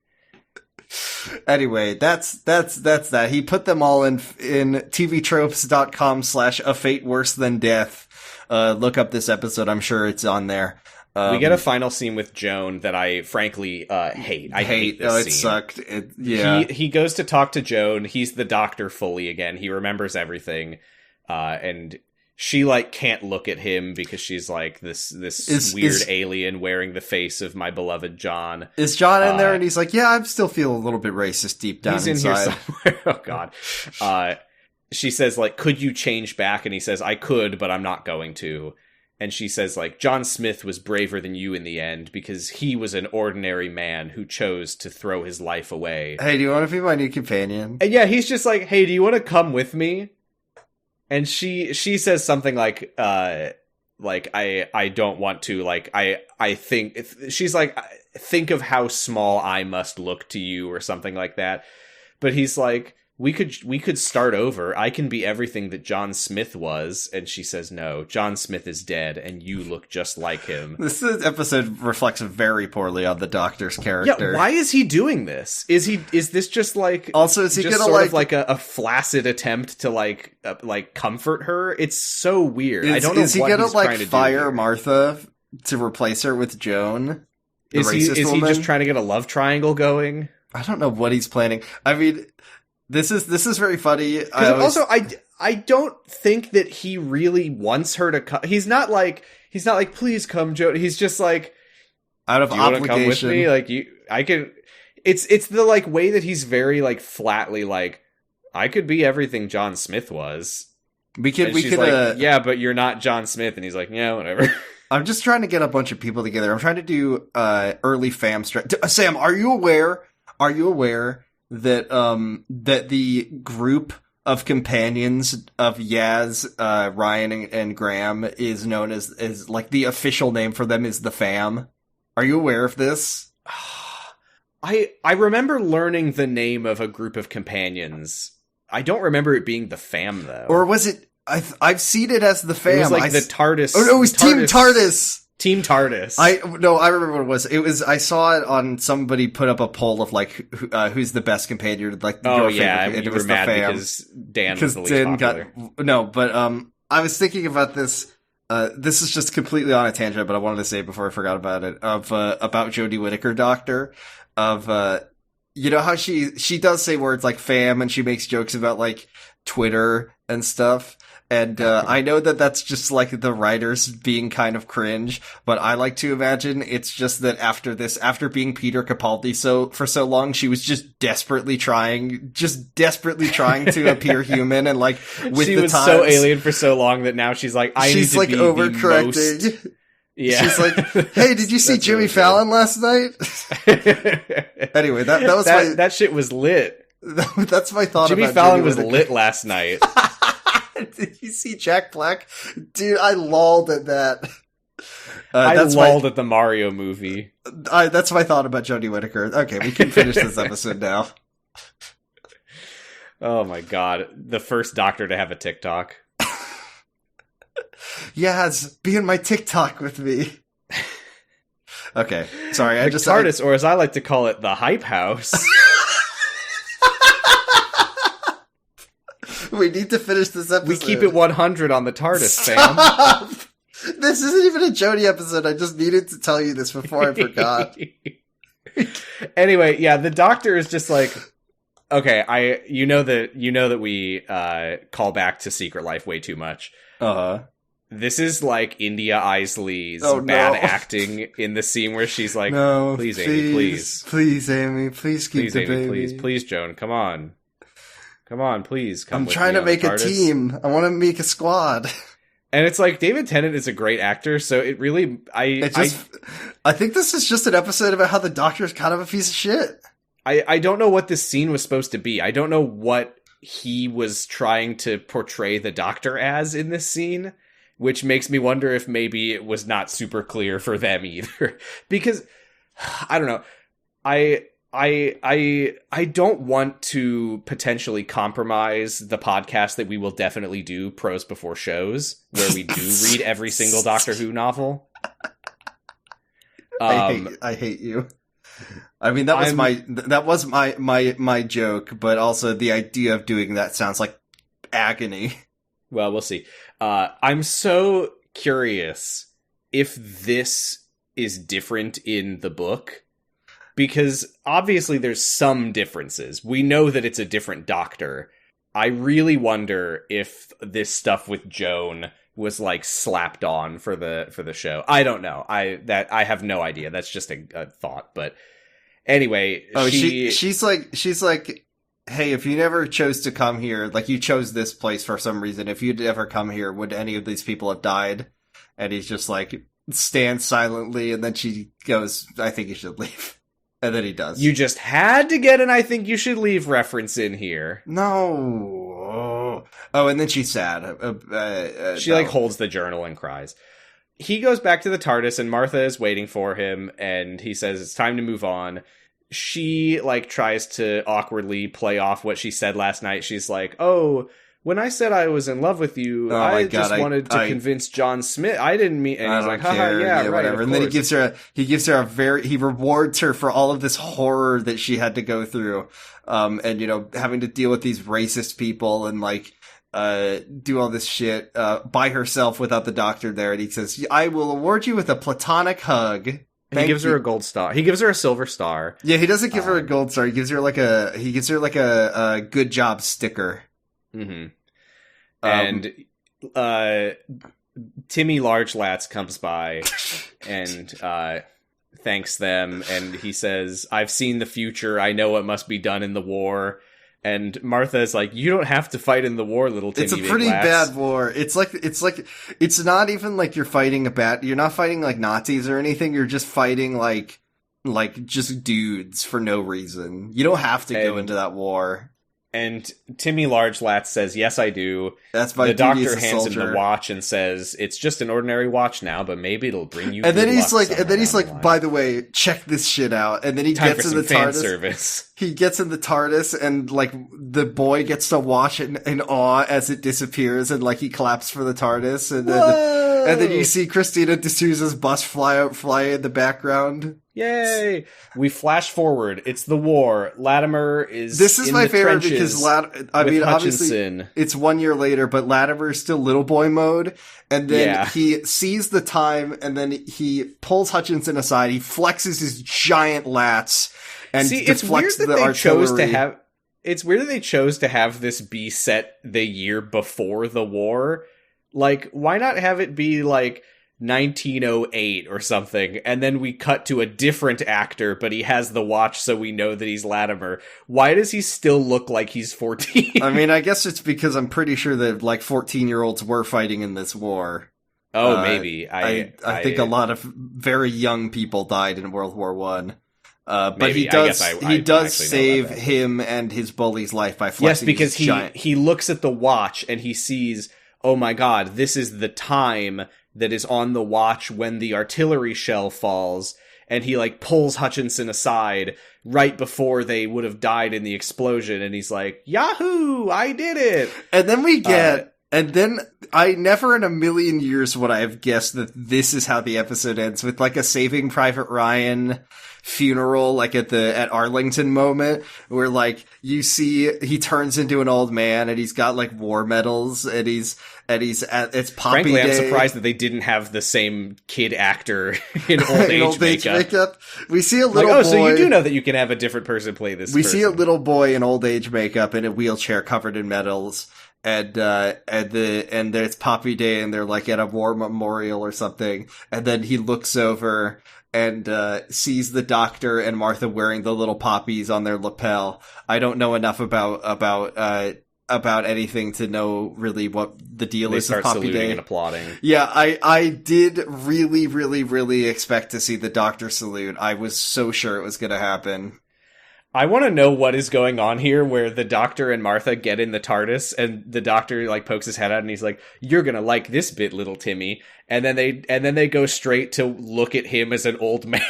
Anyway, that's that. He put them all in tvtropes.com/a fate worse than death. Look up this episode. I'm sure it's on there. We get a final scene with Joan that I frankly hate. I hate this scene. It sucked. He goes to talk to Joan. He's the Doctor fully again. He remembers everything. And she, like, can't look at him because she's like this weird alien wearing the face of my beloved John. Is John in there? And he's like, yeah, I still feel a little bit racist deep down inside. He's in here somewhere. Oh, God. She says, like, could you change back? And he says, I could, but I'm not going to. And she says, like, John Smith was braver than you in the end because he was an ordinary man who chose to throw his life away. Hey, do you want to be my new companion? And yeah, he's just like, hey, do you want to come with me? And she says something like, I don't want to, like, I think, she's like, think of how small I must look to you, or something like that. But he's like, we could start over. I can be everything that John Smith was. And she says, no, John Smith is dead and you look just like him. This episode reflects very poorly on the Doctor's character. Yeah, why is he doing this? Is this just like, also, is he just gonna sort of like a flaccid attempt to like comfort her? It's so weird. I don't know what he's trying to do. Is he gonna like fire Martha to replace her with Joan? Is he just trying to get a love triangle going? I don't know what he's planning. I mean, This is very funny. I don't think that he really wants her to come. He's not like, please come, Joan. He's just like, out of obligation. Come with me? Like, I can. It's the like way that he's very like flatly like, I could be everything John Smith was. We could like, yeah, but you're not John Smith, and he's like, yeah, whatever. I'm just trying to get a bunch of people together. I'm trying to do early fam Sam, are you aware that that the group of companions of Yaz, Ryan, and Graham is known as like the official name for them is the Fam? Are you aware of this? I remember learning the name of a group of companions. I don't remember it being the Fam though. Or was it? I've seen it as the Fam. It was like the TARDIS. Oh no, it was Team TARDIS. Team TARDIS. I remember what it was. I saw it on somebody put up a poll of like who's the best companion, like your favorite, and it was the fam. Because Dan was the least popular. I was thinking about this. This is just completely on a tangent, but I wanted to say it before I forgot about it. About Jodie Whittaker, Doctor. You know how she does say words like fam, and she makes jokes about like Twitter and stuff. And I know that that's just like the writers being kind of cringe, but I like to imagine it's just that after being Peter Capaldi for so long, she was just desperately trying to appear human, and like with she the was times, so alien for so long that now she's like, she's need to be overcorrecting. The most... Yeah, she's like, hey, did you see Jimmy really Fallon last night? Anyway, that was that shit was lit. That's my thought. Jimmy about Fallon Jodie was Whittaker. Lit last night. Did you see Jack Black? Dude, I lolled at that. I lolled at the Mario movie. That's my thought about Jodie Whittaker. Okay, we can finish this episode now. Oh my god. The first Doctor to have a TikTok. Yes, be in my TikTok with me. Okay, sorry. The TARDIS, or as I like to call it, the Hype House. We need to finish this episode. We keep it 100 on the TARDIS, fam. This isn't even a Jodie episode. I just needed to tell you this before I forgot. Anyway, yeah, the Doctor is just like, okay, you know that we call back to Secret Life way too much. Uh-huh. This is like India Isley's bad acting in the scene where she's like, no, please, Amy, please. Please, Amy, please keep the Amy, baby. Please, Joan, come on. Come on, please. Come I'm with trying me to make a TARDIS. team. I want to make a squad. And it's like, David Tennant is a great actor, so it really, I think this is just an episode about how the Doctor is kind of a piece of shit. I don't know what this scene was supposed to be. I don't know what he was trying to portray the Doctor as in this scene, which makes me wonder if maybe it was not super clear for them either. Because, I don't know, I don't want to potentially compromise the podcast that we will definitely do, Pros Before Shows, where we do read every single Doctor Who novel. I hate you. I mean, that was my joke, but also the idea of doing that sounds like agony. Well, we'll see. I'm so curious if this is different in the book, because obviously there's some differences. We know that it's a different Doctor. I really wonder if this stuff with Joan was like slapped on for the show. I don't know. I have no idea. That's just a thought. But anyway, she's like, hey, if you never chose to come here, like you chose this place for some reason, if you'd ever come here, would any of these people have died? And he's just like, stands silently, and then she goes, I think you should leave. And then he does. You just had to get an I think you should leave reference in here. No. Oh, and then she's sad. She like holds the journal and cries. He goes back to the TARDIS and Martha is waiting for him and he says it's time to move on. She like tries to awkwardly play off what she said last night. She's like, oh, when I said I was in love with you, I just wanted to convince John Smith. I didn't mean, and he's like, haha, yeah, right, whatever. And then he rewards her for all of this horror that she had to go through. And, you know, having to deal with these racist people and like, do all this shit, by herself without the Doctor there. And he says, I will award you with a platonic hug. He gives her a gold star. He gives her a silver star. Yeah, he doesn't give her a gold star. He gives her like a good job sticker. Mm-hmm. And Timmy Largelats comes by and thanks them, and he says, I've seen the future, I know what must be done in the war. And Martha is like, you don't have to fight in the war, little Timmy. It's a pretty bad war. It's not even like you're not fighting like Nazis or anything, you're just fighting like just dudes for no reason. You don't have to go into that war. And Timmy Largelats says, yes, I do. That's my The duty Doctor as a hands him soldier. the watch and says, it's just an ordinary watch now, but maybe it'll bring you And then good he's luck like, by the way, check this shit out. And then he Time gets for in the some fan TARDIS. service. He gets in the TARDIS and like the boy gets to watch it in awe as it disappears and like he claps for the TARDIS and And then you see Christina D'Souza's bus fly in the background. Yay! We flash forward. It's the war. Latimer is. This is in my the favorite trenches because obviously Hutchinson. it's 1 year later, but Latimer's still little boy mode, and then he sees the time, and then he pulls Hutchinson aside. He flexes his giant lats and deflects the artillery. It's weird that they chose to have this be set the year before the war. Like, why not have it be like 1908 or something, and then we cut to a different actor, but he has the watch, so we know that he's Latimer. Why does he still look like he's 14? I mean, I guess it's because I'm pretty sure that like 14-year-olds were fighting in this war. Oh, maybe. I think a lot of very young people died in World War One. But maybe. he does save him and his bully's life by flexing. Yes, because he looks at the watch and he sees, oh my god, this is the time that is on the watch when the artillery shell falls, and he like pulls Hutchinson aside right before they would have died in the explosion, and he's like, Yahoo! I did it! And then we get... and then I never in a million years would I have guessed that this is how the episode ends, with like a Saving Private Ryan funeral, like at Arlington moment, where like you see he turns into an old man and he's got like war medals and it's Poppy Frankly, Day. I'm surprised that they didn't have the same kid actor in old age makeup. We see a little boy. So you do know that you can have a different person play this. We see a little boy in old age makeup in a wheelchair covered in medals. And there's Poppy Day, and they're like at a war memorial or something. And then he looks over and sees the doctor and Martha wearing the little poppies on their lapel. I don't know enough about anything to know really what the deal is with Poppy Day. And applauding. Yeah, I did really, really, really expect to see the doctor salute. I was so sure it was going to happen. I want to know what is going on here, where the doctor and Martha get in the TARDIS, and the doctor like pokes his head out, and he's like, "You're gonna like this bit, little Timmy." And then they go straight to look at him as an old man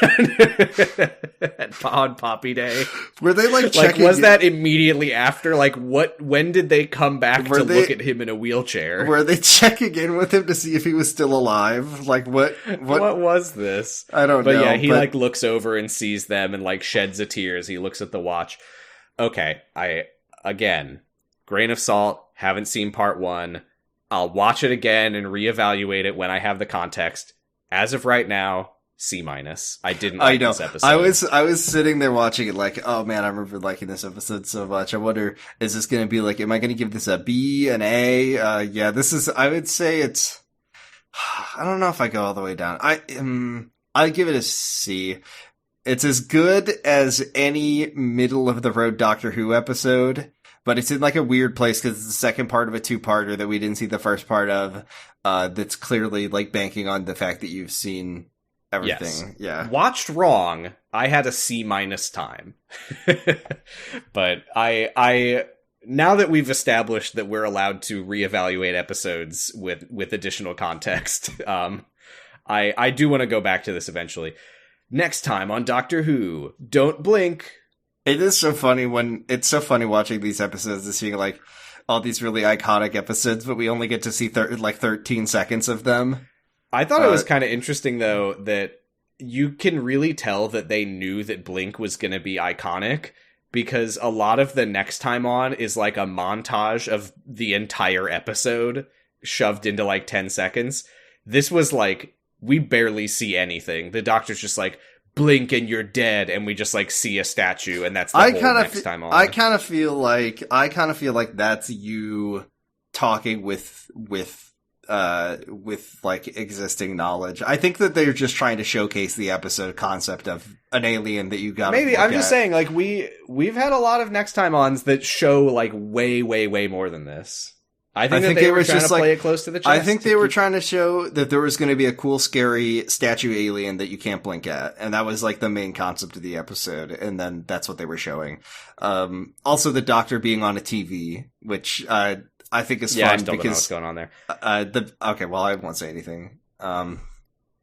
on Poppy Day. Were they like checking? Was that immediately after? Like, when did they come back to look at him in a wheelchair? Were they checking in with him to see if he was still alive? Like, what was this? I don't know. But yeah, he like looks over and sees them and like sheds a tear as he looks at the watch. Okay, again, grain of salt. Haven't seen part one. I'll watch it again and reevaluate it when I have the context. As of right now, C-. I didn't like this episode. I was sitting there watching it like, oh man, I remember liking this episode so much. I wonder, is this going to be like, am I going to give this a B, an A? Yeah, this is, I would say it's, I don't know if I go all the way down. I'd give it a C. It's as good as any middle of the road Doctor Who episode. But it's in like a weird place because it's the second part of a two-parter that we didn't see the first part of. That's clearly like banking on the fact that you've seen everything. Yes. Yeah. Watched wrong. I had a C- time. But I now that we've established that we're allowed to reevaluate episodes with additional context, I do want to go back to this eventually. Next time on Doctor Who, Don't Blink. It is so funny watching these episodes and seeing like all these really iconic episodes, but we only get to see 13 seconds of them. I thought it was kind of interesting though that you can really tell that they knew that Blink was going to be iconic, because a lot of the Next Time On is like a montage of the entire episode shoved into like 10 seconds. This was like, we barely see anything. The Doctor's just like, blink and you're dead, and we just like see a statue, and that's the whole Next Time On. I kind of feel like that's you talking with like existing knowledge. I think that they're just trying to showcase the episode concept of an alien that you got. Maybe I'm just saying, like we've had a lot of Next Time Ons that show like way more than this. I think they were trying to play it close to the chest. I think they were trying to show that there was going to be a cool, scary statue alien that you can't blink at. And that was like the main concept of the episode. And then that's what they were showing. Also the Doctor being on a TV, which, I think is fun. I still don't know what's going on there. Okay, well, I won't say anything.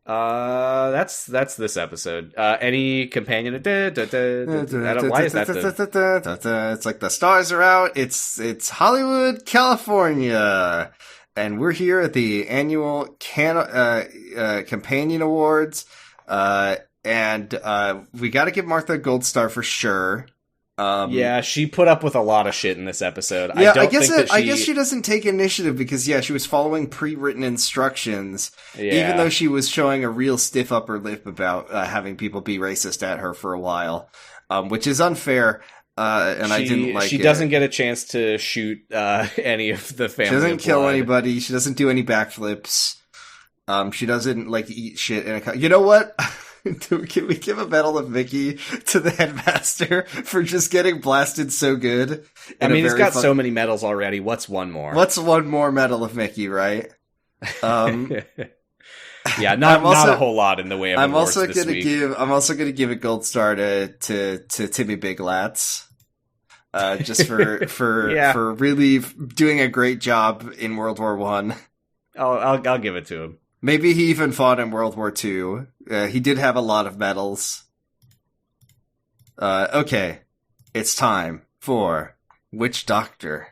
That's this episode. Any companion? Why is that? It's like the stars are out. It's Hollywood, California, and we're here at the annual Companion Awards, and we got to give Martha a gold star for sure. Yeah, she put up with a lot of shit in this episode. Yeah, I guess she doesn't take initiative because she was following pre-written instructions, even though she was showing a real stiff upper lip about having people be racist at her for a while, which is unfair. And I didn't like it. She doesn't get a chance to shoot any of the family. She doesn't kill anybody. She doesn't do any backflips. She doesn't eat shit in a. You know what? Can we give a medal of Mickey to the headmaster for just getting blasted so good? I mean, he's got so many medals already. What's one more? What's one more medal of Mickey, right? Yeah, not a whole lot in the way of awards this week. I'm also gonna give a gold star to Timmy Big Lats, just for really doing a great job in World War One. I'll give it to him. Maybe he even fought in World War II. He did have a lot of medals. Okay, it's time for Which Doctor?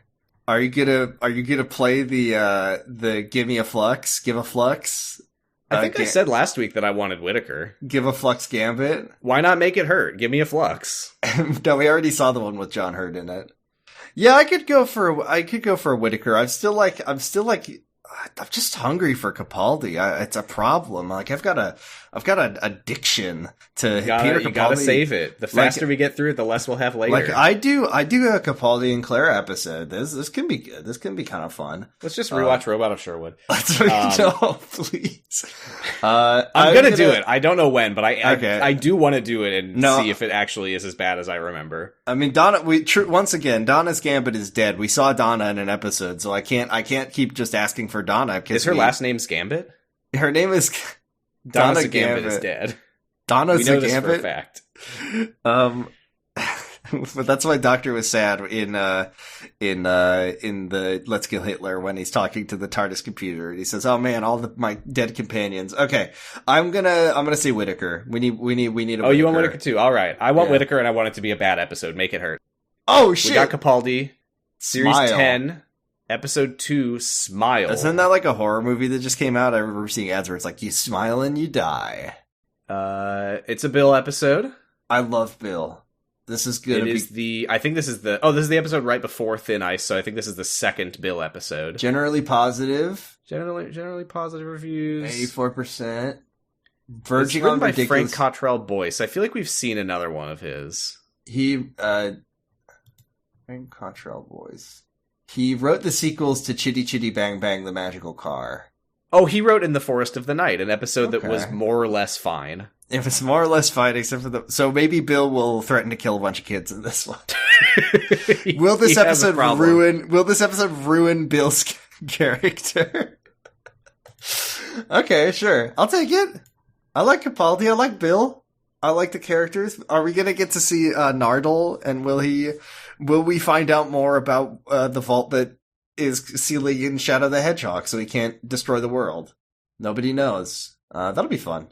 Are you gonna play the Give Me a Flux? Give a Flux? I think I said last week that I wanted Whittaker. Give a Flux Gambit? Why not make it hurt? Give me a Flux. No, we already saw the one with John Hurt in it. Yeah, I could go for a Whittaker. I'm just hungry for Capaldi. It's a problem. I've got an addiction to Peter Capaldi. You gotta save it. The faster we get through it, the less we'll have later. I do a Capaldi and Claire episode. This can be good. This can be kind of fun. Let's just rewatch Robot of Sherwood. No, please. I'm gonna do it. I don't know when, but I do want to do it and see if it actually is as bad as I remember. I mean, Donna. Once again, Donna's Gambit is dead. We saw Donna in an episode, so I can't keep just asking for Donna. Is her last name Gambit? Her name is Donna Gambit is dead. Donna's we know Gambit? this for a fact. But that's why Doctor was sad in the Let's Kill Hitler when he's talking to the TARDIS computer and he says, "Oh man, all my dead companions." Okay, I'm gonna say Whittaker. We need a Whittaker. Oh, you want Whittaker too? All right, I want Whittaker, and I want it to be a bad episode. Make it hurt. Oh shit! We got Capaldi, Series Smile. 10. Episode 2, Smile. Isn't that like a horror movie that just came out? I remember seeing ads where it's like, you smile and you die. It's a Bill episode. I love Bill. This is good. I think this is the episode right before Thin Ice, so I think this is the second Bill episode. Generally positive. Generally positive reviews. 84%. Verging on by ridiculous. Frank Cottrell Boyce. I feel like we've seen another one of his. Frank Cottrell Boyce. He wrote the sequels to Chitty Chitty Bang Bang, The Magical Car. Oh, he wrote In the Forest of the Night, an episode that was more or less fine. If it's more or less fine, except for so maybe Bill will threaten to kill a bunch of kids in this one. Will this episode ruin Bill's character? Okay, sure. I'll take it. I like Capaldi. I like Bill. I like the characters. Are we gonna get to see Nardole? And will we find out more about the vault that is sealing in Shadow the Hedgehog so he can't destroy the world? Nobody knows. That'll be fun.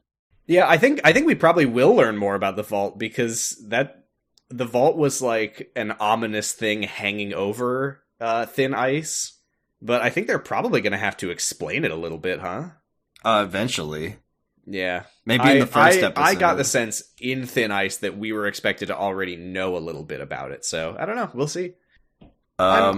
Yeah, I think we probably will learn more about the vault because the vault was like an ominous thing hanging over Thin Ice. But I think they're probably going to have to explain it a little bit, huh? Eventually. Yeah. Maybe in the first episode. I got the sense in Thin Ice that we were expected to already know a little bit about it. So, I don't know. We'll see. I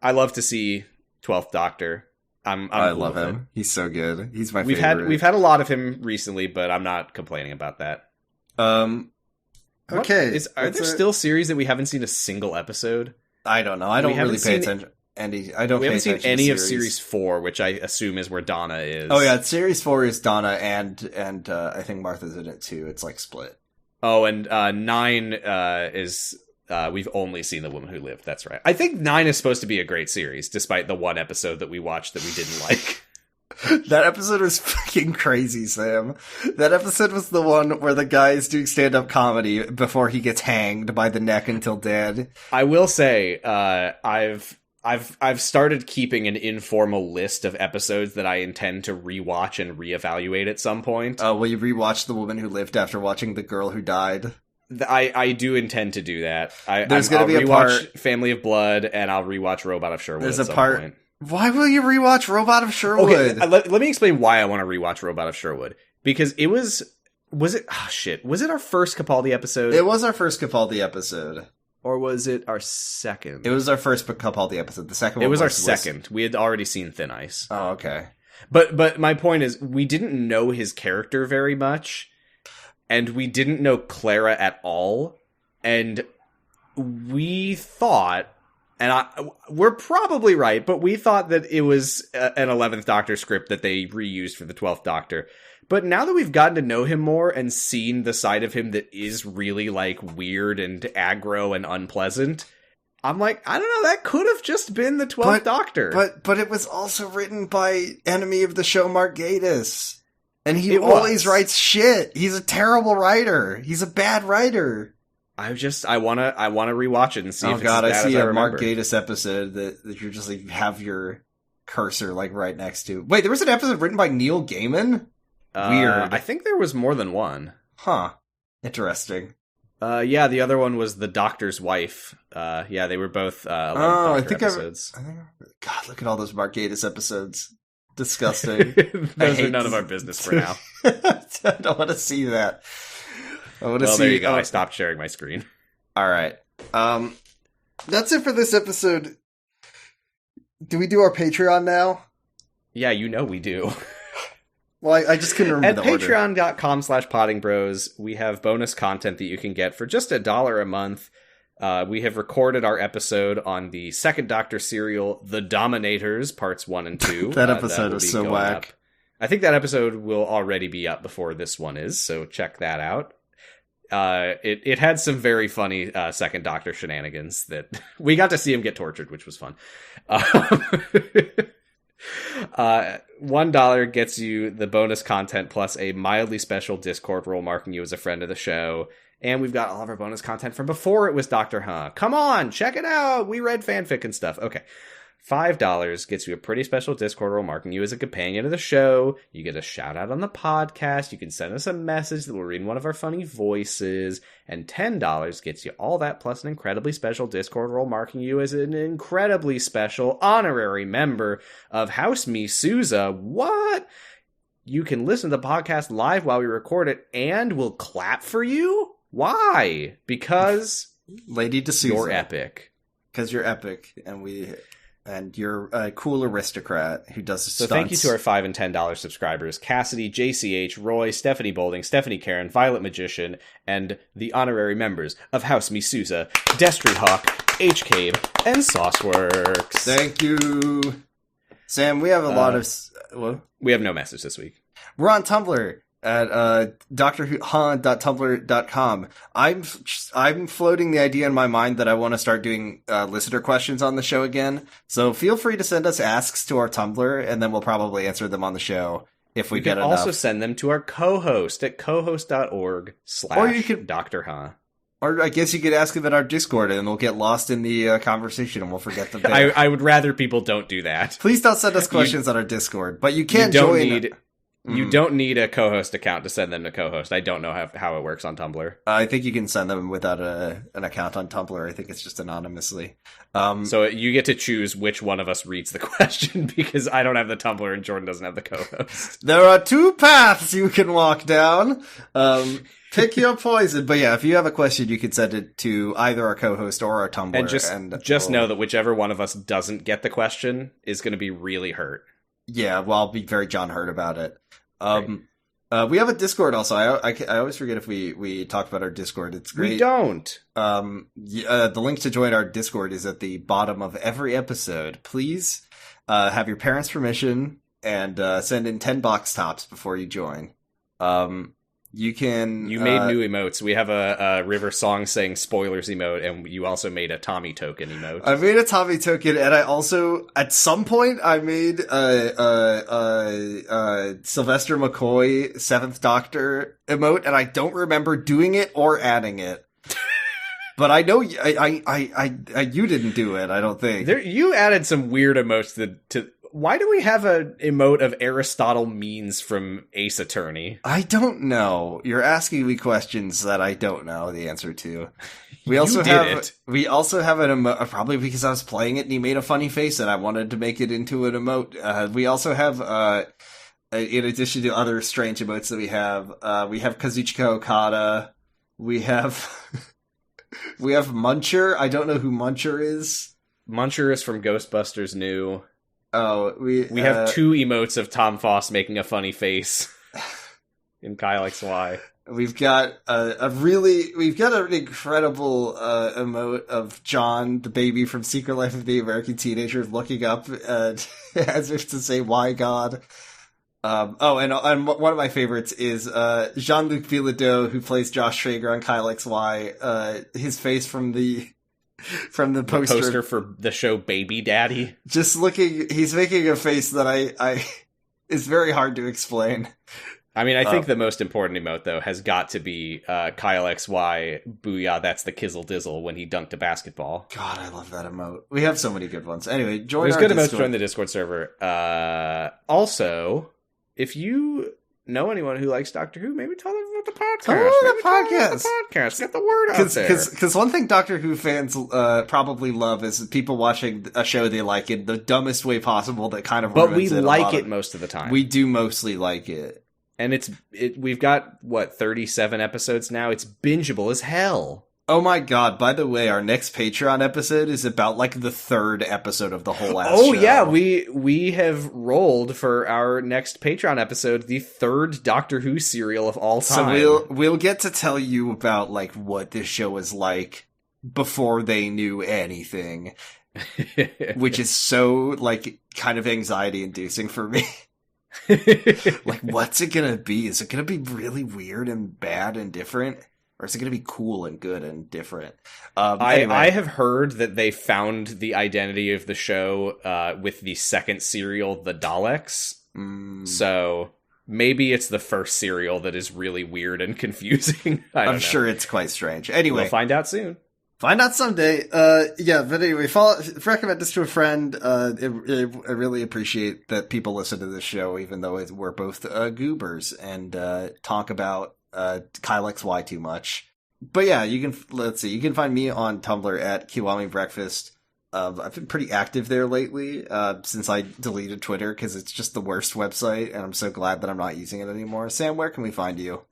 love to see 12th Doctor. I love him. He's so good. He's my favorite. We've had a lot of him recently, but I'm not complaining about that. Okay. Are there still series that we haven't seen a single episode? I don't know. I don't really pay attention. We haven't seen any of Series 4, which I assume is where Donna is. Oh yeah, Series 4 is Donna, and I think Martha's in it too. It's like split. Oh, and 9 is we've only seen The Woman Who Lived. That's right. I think 9 is supposed to be a great series, despite the one episode that we watched that we didn't like. That episode was fucking crazy, Sam. That episode was the one where the guy is doing stand-up comedy before he gets hanged by the neck until dead. I will say, I've started keeping an informal list of episodes that I intend to rewatch and reevaluate at some point. Will you rewatch The Woman Who Lived after watching The Girl Who Died? I do intend to do that. There's going to be a part Family of Blood, and I'll rewatch Robot of Sherwood. There's a part. Point. Why will you rewatch Robot of Sherwood? Okay, let me explain why I want to rewatch Robot of Sherwood. Because it was it, oh shit, was it our first Capaldi episode? It was our first Capaldi episode. Or was it our second? It was our first Capaldi episode. The second one It was our second. We had already seen Thin Ice. Oh, okay. But my point is, we didn't know his character very much, and we didn't know Clara at all, and we thought, and we're probably right, but we thought that it was an 11th Doctor script that they reused for the 12th Doctor. But now that we've gotten to know him more and seen the side of him that is really, like, weird and aggro and unpleasant, I'm like, I don't know, that could have just been the 12th Doctor. But it was also written by enemy of the show Mark Gatiss. And he always writes shit. He's a terrible writer. He's a bad writer. I wanna rewatch it and see if it's God, as bad I see as a Mark Gatiss episode that you're just like, have your cursor like right next to. Wait, there was an episode written by Neil Gaiman? Weird. I think there was more than one. Huh. Interesting. Yeah, the other one was the Doctor's wife. Yeah, they were both 11th Doctor episodes. God, look at all those Mark Gatiss episodes. Disgusting. Those are none of our business for now. I don't want to see that. There you go. I stopped sharing my screen. All right. That's it for this episode. Do we do our Patreon now? Yeah, we do. Well, I just couldn't remember the order. At patreon.com/pottingbros, we have bonus content that you can get for just $1 a month. We have recorded our episode on the second Doctor serial, The Dominators, parts 1 and 2. That episode was so whack. Up. I think that episode will already be up before this one is, so check that out. It had some very funny second Doctor shenanigans that we got to see him get tortured, which was fun. $1 gets you the bonus content plus a mildly special Discord role marking you as a friend of the show. And we've got all of our bonus content from before it was Doctor Huh. Come on, check it out. We read fanfic and stuff. Okay. $5 gets you a pretty special Discord role marking you as a companion of the show. You get a shout out on the podcast. You can send us a message that we'll read in one of our funny voices. And $10 gets you all that plus an incredibly special Discord role marking you as an incredibly special honorary member of House Me Sousa. What? You can listen to the podcast live while we record it and we'll clap for you? Why? Because Lady D'Souza. You're epic. Because you're epic and you're a cool aristocrat who does stunts. So thank you to our $5 and $10 subscribers, Cassidy, JCH, Roy, Stephanie Bolding, Stephanie Karen, Violet Magician, and the honorary members of House Me Sousa, Destry Hawk, H. Cave, and Sauceworks. Thank you. Sam, we have a lot of... What? We have no message this week. We're on Tumblr at drwho.tumblr.com. I'm floating the idea in my mind that I want to start doing listener questions on the show again. So feel free to send us asks to our Tumblr, and then we'll probably answer them on the show if we get enough. You can also send them to our co-host at cohost.org/Dr. Huh. Or I guess you could ask them at our Discord, and we'll get lost in the conversation, and we'll forget them there. I would rather people don't do that. Please don't send us questions on our Discord, but you can join... You don't need a co-host account to send them to co-host. I don't know how it works on Tumblr. I think you can send them without an account on Tumblr. I think it's just anonymously. So you get to choose which one of us reads the question, because I don't have the Tumblr and Jordan doesn't have the co-host. There are two paths you can walk down. Pick your poison. But yeah, if you have a question, you can send it to either our co-host or our Tumblr. And just know that whichever one of us doesn't get the question is going to be really hurt. Yeah, well, I'll be very John hurt about it. We have a Discord also. I always forget if we talk about our Discord. It's great. We don't. The link to join our Discord is at the bottom of every episode. Please have your parents' permission and send in 10 box tops before you join. You made new emotes. We have a River Song saying spoilers emote, and you also made a Tommy token emote. I made a Tommy token, and I also, at some point, I made Sylvester McCoy 7th Doctor emote, and I don't remember doing it or adding it. But I know you didn't do it, I don't think. You added some weird emotes to why do we have an emote of Aristotle Means from Ace Attorney? I don't know. You're asking me questions that I don't know the answer to. We also have an emote, probably because I was playing it and he made a funny face and I wanted to make it into an emote. We also have, in addition to other strange emotes that we have Kazuchika Okada. We have Muncher. I don't know who Muncher is. Muncher is from Ghostbusters New. Oh, we have two emotes of Tom Foss making a funny face in Kyle XY. We've got an incredible emote of John, the baby from Secret Life of the American Teenager, looking up as if to say, "Why God?" And one of my favorites is Jean-Luc Bilodeau, who plays Josh Traeger on Kyle XY. His face from the poster for the show Baby Daddy. Just he's making a face that I is very hard to explain. I mean, I think the most important emote, though, has got to be Kyle XY, booyah, that's the Kizzle Dizzle when he dunked a basketball. God, I love that emote. We have so many good ones. Anyway, join There's our good Discord. emotes, join the Discord server. Also, if you know anyone who likes Doctor Who, maybe tell them about the podcast. Tell them about the podcast. Get the word out there. Because one thing Doctor Who fans probably love is people watching a show they like in the dumbest way possible that kind of But we like it most of the time. We do mostly like it. And we've got, 37 episodes now? It's bingeable as hell. Oh my god, by the way, our next Patreon episode is about, the third episode of the whole last show. Oh yeah, we have rolled for our next Patreon episode, the third Doctor Who serial of all time. So we'll get to tell you about, what this show was like before they knew anything. Which is so, kind of anxiety-inducing for me. What's it gonna be? Is it gonna be really weird and bad and different? Or is it gonna be cool and good and different? Anyway. I have heard that they found the identity of the show with the second serial, The Daleks. So maybe it's the first serial that is really weird and confusing. I'm sure it's quite strange. Anyway. We'll find out soon. Find out someday. But anyway, recommend this to a friend. I really appreciate that people listen to this show, even though we're both goobers and talk about Kyle XY too much. But yeah, you can find me on Tumblr at Kiwami Breakfast. I've been pretty active there lately since I deleted Twitter because it's just the worst website, and I'm so glad that I'm not using it anymore. Sam, where can we find you?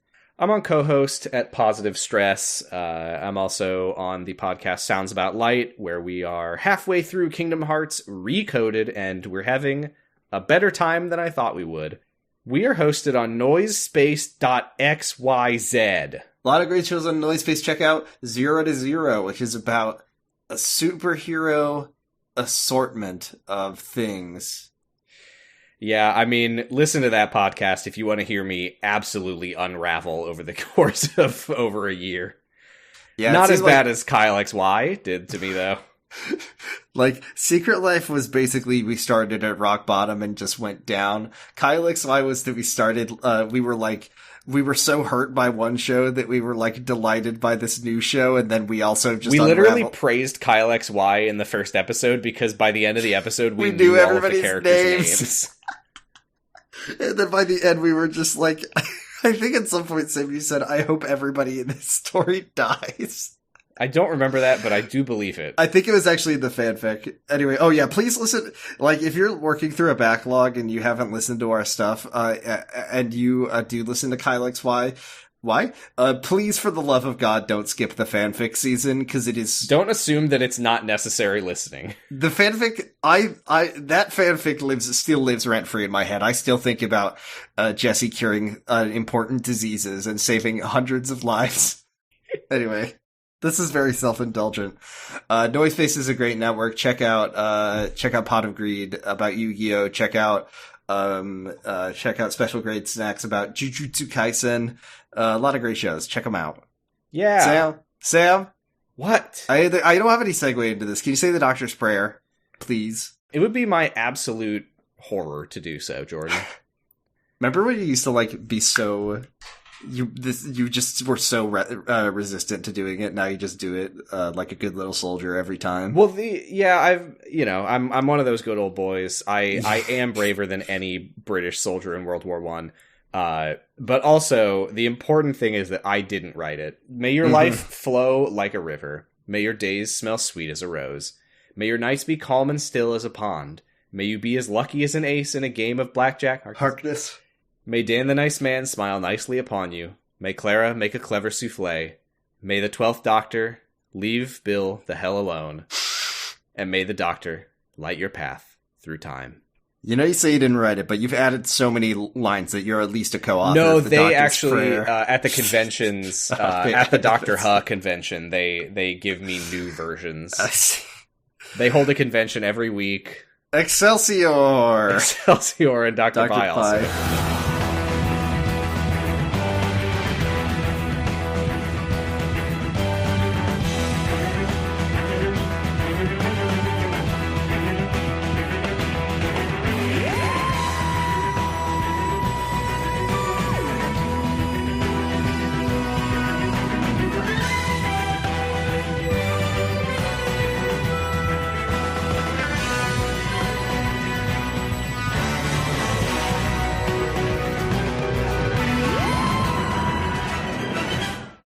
I'm on co-host at Positive Stress. I'm also on the podcast Sounds About Light, where we are halfway through Kingdom Hearts Recoded, and we're having a better time than I thought we would. We are hosted on noisespace.xyz. A lot of great shows on Noisespace. Check out 0 to 0, which is about a superhero assortment of things. Yeah, I mean, listen to that podcast if you want to hear me absolutely unravel over the course of over a year. Yeah, not as bad as Kyle XY did to me, though. Secret Life was basically we started at rock bottom and just went down. Kyle XY was that we started, we were so hurt by one show that we were delighted by this new show, and then we also just literally praised Kyle XY in the first episode because by the end of the episode we knew all of the characters' names. And then by the end we were just I think at some point Sam, you said, I hope everybody in this story dies. I don't remember that, but I do believe it. I think it was actually the fanfic. Anyway, oh yeah, please listen. If you're working through a backlog and you haven't listened to our stuff, and you do listen to Kyle XY, why? Please, for the love of God, don't skip the fanfic season, because it is... Don't assume that it's not necessary listening. The fanfic, that fanfic still lives rent-free in my head. I still think about Jesse curing important diseases and saving hundreds of lives. Anyway... This is very self-indulgent. Noisepace is a great network. Check out Pot of Greed about Yu-Gi-Oh! Check out Special Grade Snacks about Jujutsu Kaisen. A lot of great shows. Check them out. Yeah. Sam? What? I don't have any segue into this. Can you say the doctor's prayer, please? It would be my absolute horror to do so, Jordan. Remember when you used to be so You just were so resistant to doing it. Now you just do it like a good little soldier every time. Well, I'm one of those good old boys. I am braver than any British soldier in World War One. But also, the important thing is that I didn't write it. May your life flow like a river. May your days smell sweet as a rose. May your nights be calm and still as a pond. May you be as lucky as an ace in a game of blackjack. Harkness. May Dan the Nice Man smile nicely upon you. May Clara make a clever souffle. May the 12th Doctor leave Bill the hell alone. And may the Doctor light your path through time. You know, you say you didn't write it, but you've added so many lines that you're at least a co-author. No, of the they Doctor's actually, Prayer. at the conventions, at the Doctor Huh convention, they give me new versions. I see. They hold a convention every week. Excelsior! Excelsior and Dr. Pie also.